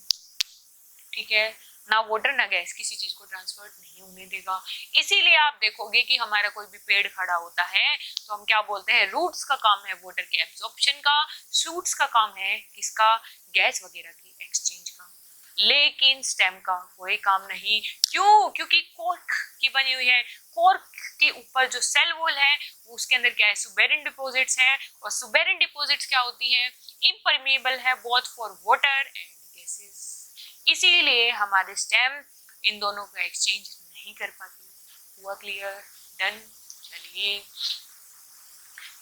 ठीक है, ना वाटर ना गैस किसी चीज को ट्रांसफर नहीं होने देगा। इसीलिए आप देखोगे कि हमारा कोई भी पेड़ खड़ा होता है तो हम क्या बोलते हैं, रूट्स का काम है वाटर के एब्जॉर्प्शन का, शूट्स का काम है किसका, गैस वगैरह की एक्सचेंज का, लेकिन स्टेम का कोई काम नहीं। क्यों, क्योंकि कॉर्क की बनी हुई है। कॉर्क के ऊपर जो सेल वॉल है उसके अंदर क्या है, सुबेरिन डिपॉजिट्स हैं, और सुबेरिन डिपॉजिट्स क्या होती हैं, इम्परमिएबल है both for water and gases. इसीलिए हमारे स्टेम इन दोनों का एक्सचेंज नहीं कर पाती। हुआ क्लियर, डन। चलिए,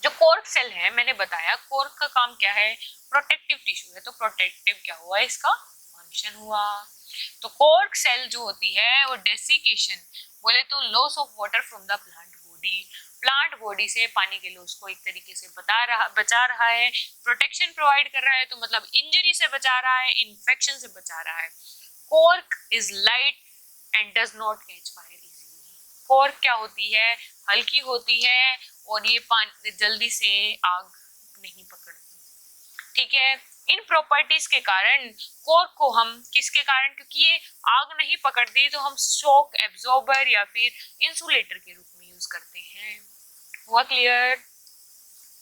जो कॉर्क सेल है मैंने बताया, कॉर्क का काम क्या है, प्रोटेक्टिव टिश्यू है, तो प्रोटेक्टिव क्या हुआ, इसका फंक्शन हुआ। तो कॉर्क सेल जो होती है वो डेसिकेशन, बोले तो loss of water from the plant body, plant body से पानी के लॉस को एक तरीके से बचा रहा है, प्रोटेक्शन प्रोवाइड कर रहा है, तो मतलब इंजरी से बचा रहा है, इन्फेक्शन से बचा रहा है। Cork is light and does not catch fire easily. Cork क्या होती है, हल्की होती है और ये पानी जल्दी से आग नहीं पकड़ती। ठीक है, इन प्रॉपर्टीज के कारण कॉर्क को हम किसके कारण, क्योंकि ये आग नहीं पकड़ती, तो हम शॉक एब्जॉर्बर या फिर इंसुलेटर के रूप में यूज करते हैं। हुआ क्लियर,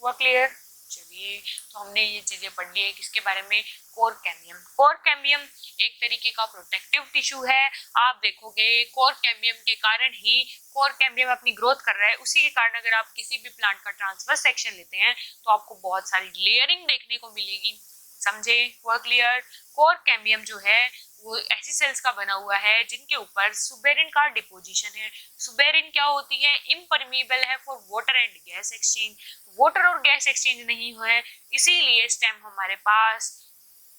हुआ क्लियर। चलिए, तो हमने ये चीजें पढ़ ली है किसके बारे में, कोर कैम्बियम। कोर कैम्बियम एक तरीके का प्रोटेक्टिव टिश्यू है। आप देखोगे कोर कैम्बियम के कारण ही, कोर कैम्बियम अपनी ग्रोथ कर रहा है, उसी के कारण अगर आप किसी भी प्लांट का ट्रांसवर्स सेक्शन लेते हैं तो आपको बहुत सारी लेयरिंग देखने को मिलेगी। समझे, हुआ क्लियर। कोर कैम्बियम जो है वो ऐसी सेल्स का बना हुआ है जिनके ऊपर सुबेरिन का डिपोजिशन है। सुबेरिन क्या होती है, इम्परमिएबल है for water and gas exchange. Water और गैस एक्सचेंज नहीं हुआ है, इसीलिए स्टेम हमारे पास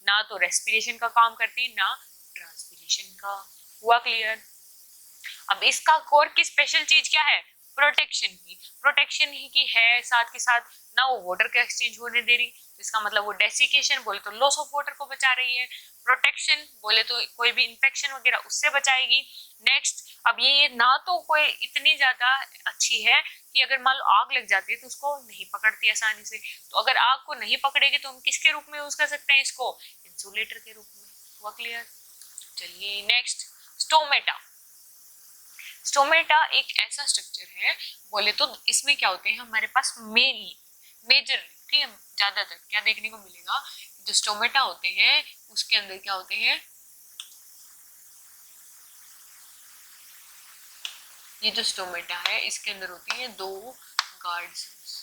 ना तो रेस्पिरेशन का काम करती, ना ट्रांसपिरेशन का। हुआ क्लियर। अब इसका कोर की स्पेशल चीज क्या है, प्रोटेक्शन की। प्रोटेक्शन ही की है, साथ के साथ ना वो वाटर का एक्सचेंज होने दे रही, इसका मतलब वो डेसिकेशन बोले तो लॉस ऑफ वाटर को बचा रही है, प्रोटेक्शन बोले तो कोई भी इंफेक्शन वगैरह उससे बचाएगी। नेक्स्ट, अब ये ना तो कोई इतनी ज्यादा अच्छी है कि अगर मान लो आग लग जाती है तो उसको नहीं पकड़ती आसानी से, तो अगर आग को नहीं पकड़ेगी तो हम किसके रूप में यूज कर सकते हैं इसको, इंसुलेटर के रूप में। हुआ क्लियर। चलिए नेक्स्ट, स्टोमेटा। स्टोमेटा एक ऐसा स्ट्रक्चर है, बोले तो इसमें क्या होते हैं हमारे पास मेजर, ठीक है, ज्यादातर क्या देखने को मिलेगा, जो स्टोमेटा होते हैं उसके अंदर क्या होते हैं, ये जो स्टोमेटा है इसके अंदर होती है 2 guard cells,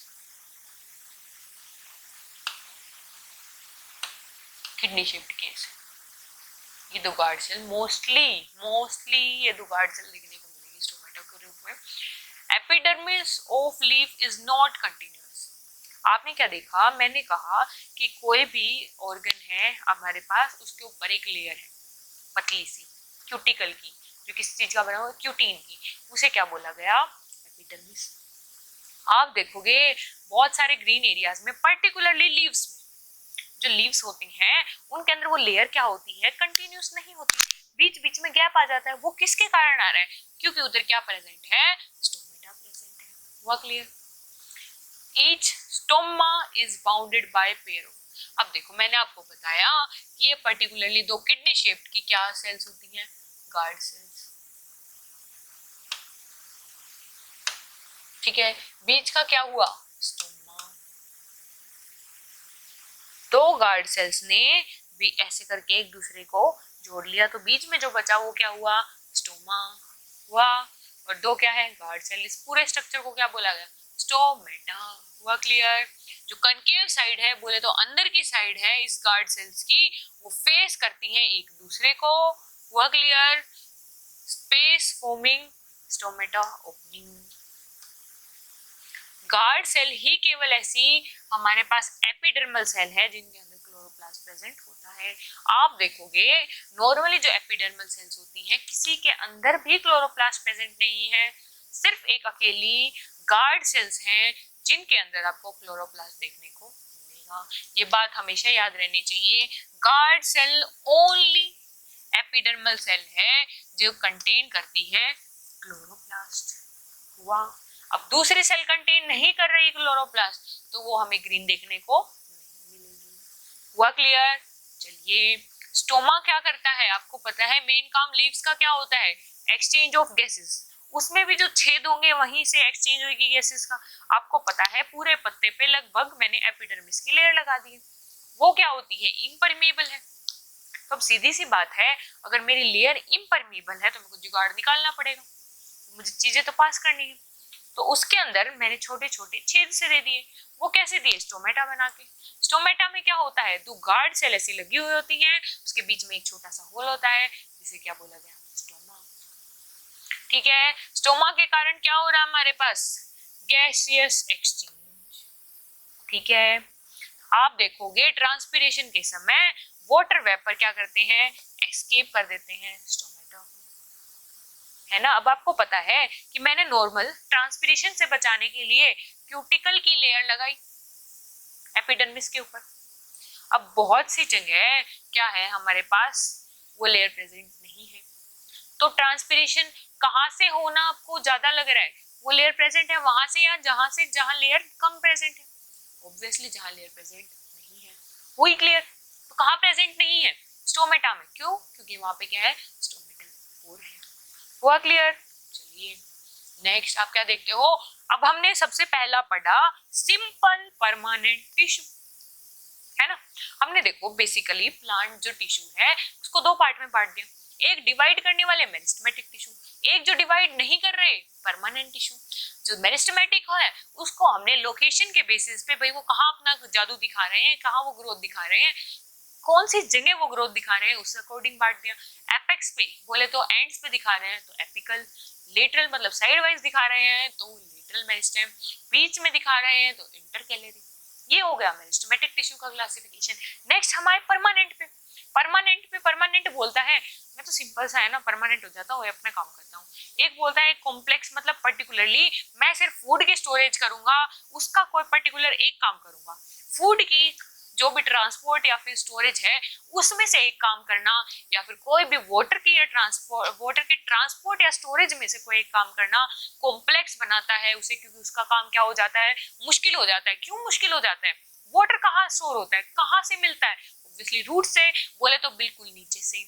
kidney shaped case, ये 2 गार्ड सेल मोस्टली ये 2 गार्ड सेल देखने को मिलेंगे स्टोमेटा के रूप में। Epidermis of leaf is not continuous. आपने क्या देखा, मैंने कहा कि कोई भी ऑर्गन है हमारे पास, उसके ऊपर एक लेयर है पतली सी क्यूटिकल की, जो किस चीज का बना हुआ, क्यूटीन की, उसे क्या बोला गया, एपिडर्मिस। आप देखोगे बहुत सारे ग्रीन एरियाज में, पर्टिकुलरली लीव्स में, जो लीव्स होती हैं उनके अंदर वो लेयर क्या होती है, कंटिन्यूअस नहीं होती, बीच बीच में गैप आ जाता है। वो किसके कारण आ रहा है, क्योंकि उधर क्या प्रेजेंट है, स्टोमेटा प्रेजेंट है। हुआ clear? Each stoma is bounded by pair. अब देखो मैंने आपको बताया कि ये पर्टिकुलरली 2 किडनी शेप्ड की क्या सेल्स होती हैं, गार्ड सेल्स, ठीक है। बीच का क्या हुआ, स्टोमा। 2 गार्ड सेल्स ने भी ऐसे करके एक दूसरे को जोड़ लिया, तो बीच में जो बचा वो क्या हुआ, स्टोमा हुआ, और 2 क्या है, गार्ड सेल। इस पूरे स्ट्रक्चर को क्या बोला गया, स्टोमेटा। हुआ क्लियर? जो कनकेव साइड है, बोले तो अंदर की साइड है इस गार्ड सेल्स की, वो फेस करती हैं एक दूसरे को। हुआ clear? Space forming stomata opening. Guard cell ही केवल ऐसी हमारे पास एपिडर्मल सेल है जिनके अंदर क्लोरोप्लास्ट प्रेजेंट होता है। आप देखोगे नॉर्मली जो एपिडर्मल सेल्स होती हैं किसी के अंदर भी क्लोरोप्लास्ट प्रेजेंट नहीं है, सिर्फ एक अकेली गार्ड सेल्स हैं जिनके अंदर आपको क्लोरोप्लास्ट देखने को मिलेगा। ये बात हमेशा याद रहनी चाहिए, guard cell only epidermal cell है जो कंटेन करती है क्लोरोप्लास्ट। हुआ? अब दूसरी सेल कंटेन नहीं कर रही क्लोरोप्लास्ट, तो वो हमें ग्रीन देखने को नहीं मिलेगी। हुआ क्लियर? चलिए, स्टोमा क्या करता है आपको पता है, मेन काम लीव्स का क्या होता है, एक्सचेंज ऑफ गैसेस। उसमें भी जो छेद होंगे वहीं से एक्सचेंज होगी गैसेस का। आपको पता है पूरे पत्ते पे लगभग मैंने एपिडर्मिस की लेयर लगा दी है, वो क्या होती है, इम्परमीएबल है। तो अब सीधी सी बात है, अगर मेरी लेयर इम्परमीएबल है तो मुझे जुगाड़ निकालना पड़ेगा, मुझे चीजें तो पास करनी है। तो उसके अंदर मैंने छोटे छोटे छेद से दे दिए। वो कैसे दिए, स्टोमेटा बना के। स्टोमेटा में क्या होता है, 2 गार्ड सेल ऐसी लगी हुई होती हैं, उसके बीच में एक छोटा सा होल होता है, जिसे क्या बोला गया, स्टोमा। ठीक है, स्टोमा के कारण क्या हो रहा है हमारे पास, गैसियस एक्सचेंज। ठीक है, आप देखोगे ट्रांसपिरेशन के समय वाटर वेपर क्या करते हैं, एस्केप कर देते हैं स्टोमेटा, है ना। अब आपको पता है कि मैंने नॉर्मल ट्रांसपिरेशन से बचाने के लिए क्यूटिकल की लेयर लगाई एपिडर्मिस के ऊपर। अब बहुत सी जगह क्या है हमारे पास, वो लेयर प्रेजेंट नहीं है, तो ट्रांसपिरेशन कहाँ से होना आपको ज्यादा लग रहा है, वो लेयर प्रेजेंट है वहां से या जहां लेयर कम प्रेजेंट है, ऑब्वियसली जहां लेयर प्रेजेंट नहीं है। वही क्लियर? तो कहाँ प्रेजेंट नहीं है, स्टोमेटा में। क्यों? क्योंकि वहां पे क्या है, स्टोमेटल पोर है। हुआ क्लियर? चलिए नेक्स्ट आप क्या देखते हो, अब हमने सबसे पहला पढ़ा सिंपल परमानेंट टिश्यू, है ना। हमने देखो बेसिकली प्लांट जो टिश्यू है उसको 2 पार्ट में बांट दिया, एक डिवाइड करने वाले मेरिस्टेमेटिक टिश्यू, एक जो डिवाइड नहीं कर रहे परमानेंट टिश्यू। जो मेरिस्टेमेटिक है उसको हमने लोकेशन के बेसिस पे, भाई वो कहाँ अपना जादू दिखा रहे हैं, कहाँ वो ग्रोथ दिखा रहे हैं, कौन सी जगह वो ग्रोथ दिखा रहे हैं, उस अकॉर्डिंग बांट दिया। एपेक्स पे बोले तो एंड्स पे दिखा रहे हैं तो एपिकल, लेटरल मतलब साइड वाइज दिखा रहे हैं तो लेटरल मेरिस्टेम, बीच में दिखा रहे हैं तो इंटरकैलरी। ये हो गया मेरिस्टेमेटिक टिश्यू का क्लासिफिकेशन। नेक्स्ट हमारे परमानेंट पे, परमानेंट बोलता है, मैं तो सिंपल सा है ना, परमानेंट हो जाता हूँ, अपना काम करता हूँ। एक बोलता है कॉम्प्लेक्स, मतलब पर्टिकुलरली मैं सिर्फ फूड की स्टोरेज करूंगा, उसका कोई पर्टिकुलर एक काम करूंगा, फूड की जो भी ट्रांसपोर्ट या फिर स्टोरेज है उसमें से एक काम करना, या फिर कोई भी वाटर की ट्रांसपोर्ट या स्टोरेज में से कोई एक काम करना कॉम्प्लेक्स बनाता है उसे, क्योंकि उसका काम क्या हो जाता है, मुश्किल हो जाता है। क्यों मुश्किल हो जाता है, वाटर कहाँ स्टोर होता है, कहाँ से मिलता है, ऑब्वियसली रूट से, बोले तो बिल्कुल नीचे से।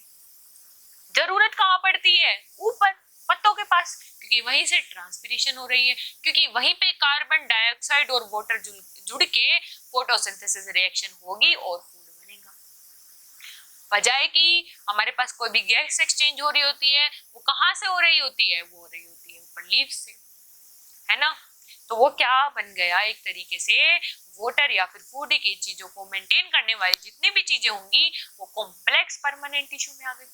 जरूरत कहाँ पड़ती है, ऊपर पत्तों के पास, क्योंकि वहीं से ट्रांसपिरेशन हो रही है, क्योंकि वहीं पे कार्बन डाइऑक्साइड और वाटर जुड़ के फोटोसिंथेसिस रिएक्शन होगी और फूड बनेगा। बजाय कि हमारे पास कोई भी गैस एक्सचेंज हो रही होती है, वो कहाँ से हो रही होती है, वो हो रही होती है ऊपर लीव्स से, है ना। तो वो क्या बन गया, एक तरीके से वाटर या फिर फूड की चीजों को मेंटेन करने वाली जितनी भी चीजें होंगी वो कॉम्प्लेक्स परमानेंट टिश्यू में आ गई।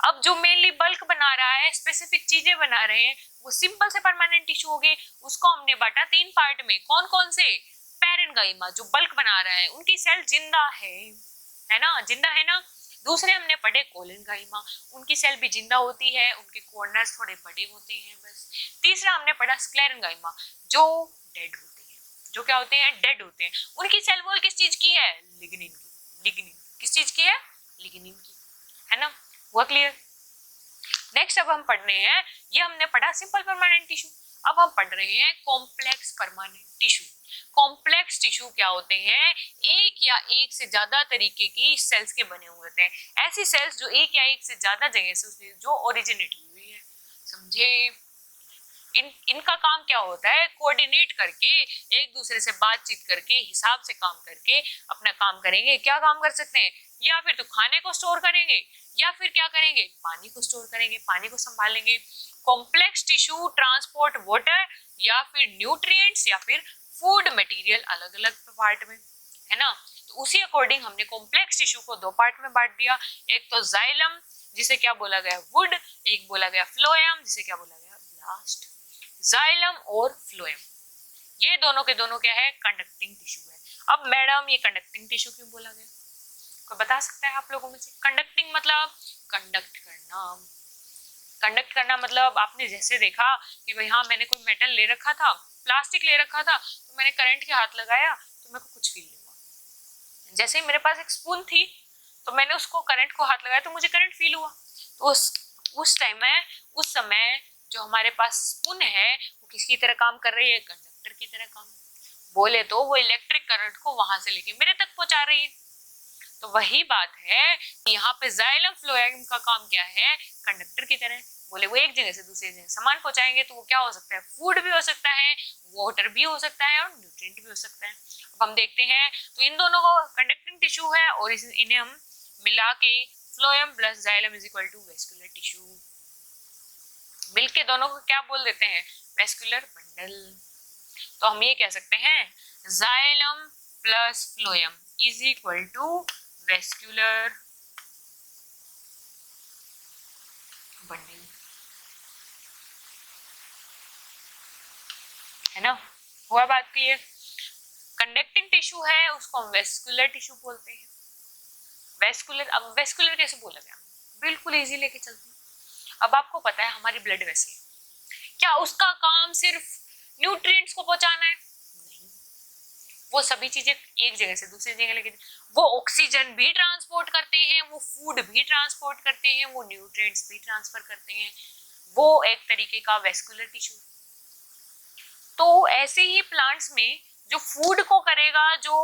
अब जो मेनली बल्क बना रहा है, स्पेसिफिक चीजें बना रहे हैं, वो सिंपल से परमानेंट टिश्यू हो गए। उसको हमने बांटा 3 पार्ट में। कौन कौन से? पैरेन्काइमा जो बल्क बना रहा है, उनकी सेल जिंदा है ना, जिंदा है ना। दूसरे हमने पढ़े कोलेनकाइमा, उनकी सेल भी जिंदा होती है, उनके कॉर्नर्स थोड़े बड़े होते हैं बस। तीसरा हमने पढ़ा स्क्लेरेन्काइमा जो डेड होते हैं, जो क्या होते हैं, डेड होते हैं। उनकी सेल वॉल किस चीज की है? लिग्निन की। लिग्निन किस चीज की है? लिग्निन की, है ना। हुआ क्लियर? नेक्स्ट अब हम पढ़ रहे हैं, ये हमने पढ़ा सिंपल परमानेंट टिश्यू। अब हम पढ़ रहे हैं complex permanent tissue. Complex tissue क्या होते हैं? एक या एक से ज्यादा तरीके की सेल्स के बने हुए होते हैं। ऐसी सेल्स जो एक या एक से ज्यादा जगह से जो ओरिजिनेट हुई है, समझे। इनका काम क्या होता है? कोऑर्डिनेट करके, एक दूसरे से बातचीत करके, हिसाब से काम करके अपना काम करेंगे। क्या काम कर सकते हैं? या फिर तो खाने को स्टोर करेंगे, या फिर क्या करेंगे? पानी को स्टोर करेंगे, पानी को संभालेंगे। कॉम्प्लेक्स टिश्यू ट्रांसपोर्ट वाटर या फिर न्यूट्रिएंट्स या फिर फूड मटेरियल अलग अलग पार्ट में, है ना। तो उसी अकॉर्डिंग हमने कॉम्प्लेक्स टिश्यू को 2 पार्ट में बांट दिया। एक तो जाइलम जिसे क्या बोला गया? वुड। एक बोला गया फ्लोएम जिसे क्या बोला गया? ब्लास्ट। जाइलम और फ्लोएम ये दोनों के दोनों क्या है? कंडक्टिंग टिश्यू है। अब मैडम ये कंडक्टिंग टिश्यू क्यों बोला गया? कोई बता सकता है आप लोगों में से? कंडक्टिंग मतलब कंडक्ट करना। कंडक्ट करना मतलब आपने जैसे देखा कि भाई हाँ मैंने कोई मेटल ले रखा था, प्लास्टिक ले रखा था, तो मैंने करंट के हाथ लगाया तो मेरे को कुछ फील नहीं हुआ। जैसे ही मेरे पास एक स्पून थी तो मैंने उसको करंट को हाथ लगाया तो मुझे करंट फील हुआ। तो उस टाइम में, उस समय जो हमारे पास स्पून है वो किसकी तरह काम कर रही है? कंडक्टर की तरह काम। बोले तो वो इलेक्ट्रिक करंट को वहां से लेके मेरे तक पहुंचा रही है। तो वही बात है कि यहाँ पे जाइलम फ्लोएम का काम क्या है? कंडक्टर की तरह। बोले वो एक जगह से दूसरी जगह सामान पहुंचाएंगे तो वो क्या हो सकता है? फूड भी हो सकता है, वाटर भी हो सकता है और न्यूट्रिएंट भी हो सकता है। अब हम देखते हैं तो इन दोनों को कंडक्टिंग टिश्यू है और इन्हें हम मिला के phloem plus xylem is equal to vascular tissue, मिलके दोनों को क्या बोल देते हैं? Vascular bundle. तो हम ये कह सकते हैं xylem plus phloem is equal to vascular bundle, है ना। हुआ बात क्लियर? कंडक्टिंग टिश्यू है उसको हम वेस्कुलर टिश्यू बोलते हैं। वेस्कुलर, अब वेस्कुलर कैसे बोला गया? बिल्कुल इजी लेके चलते हैं। अब आपको पता है हमारी ब्लड वेसल, क्या उसका काम सिर्फ न्यूट्रिएंट्स को पहुंचाना है? नहीं, वो सभी चीजें एक जगह से दूसरी जगह लेके, वो ऑक्सीजन भी ट्रांसपोर्ट करते हैं, वो फूड भी ट्रांसपोर्ट करते हैं, वो न्यूट्रिएंट्स भी ट्रांसफर करते हैं। वो एक तरीके का वेस्कुलर टिश्यू। तो ऐसे ही प्लांट्स में जो फूड को करेगा, जो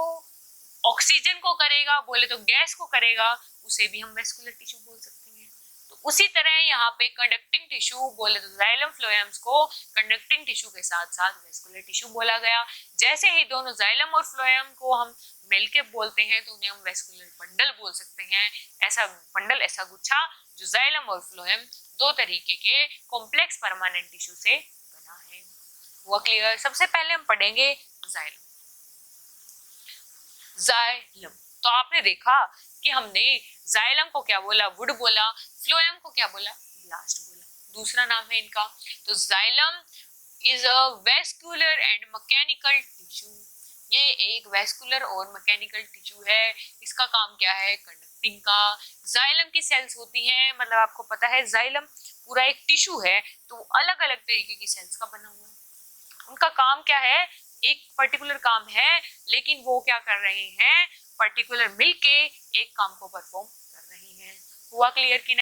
ऑक्सीजन को करेगा, बोले तो गैस को करेगा, उसे भी हम वेस्कुलर टिश्यू बोल सकते हैं। तो उसी तरह यहाँ पे कंडक्टिंग टिश्यू, बोले तो जाइलम फ्लोएम्स को कंडक्टिंग टिश्यू के साथ साथ वेस्कुलर टिश्यू बोला गया। जैसे ही दोनों जाइलम और फ्लोएम को हम मिलके बोलते हैं तो उन्हें हम वेस्कुलर बंडल बोल सकते हैं। ऐसा बंडल, ऐसा गुच्छा जो जाइलम और फ्लोएम 2 तरीके के कॉम्प्लेक्स परमानेंट टिश्यू से बना है। हुआ क्लियर? सबसे पहले हम पढ़ेंगे जाइलम। जाइलम तो आपने देखा कि हमने जाइलम को क्या बोला? वुड बोला। फ्लोएम को क्या बोला? ब्लास्ट बोला। दूसरा नाम है इनका। तो xylem is a vascular and mechanical tissue. ये एक वेस्कुलर और मैकेनिकल टिश्यू है। इसका काम क्या है? कंडक्टिंग का। जाइलम की सेल्स होती हैं, मतलब आपको पता है जाइलम पूरा एक टिश्यू है तो अलग अलग तरीके की सेल्स का बना हुआ है। उनका काम क्या है? एक पर्टिकुलर काम है, लेकिन वो क्या कर रहे हैं? पर्टिकुलर मिलके एक काम को परफॉर्म कर रही हैं। हुआ क्लियर कि नहीं?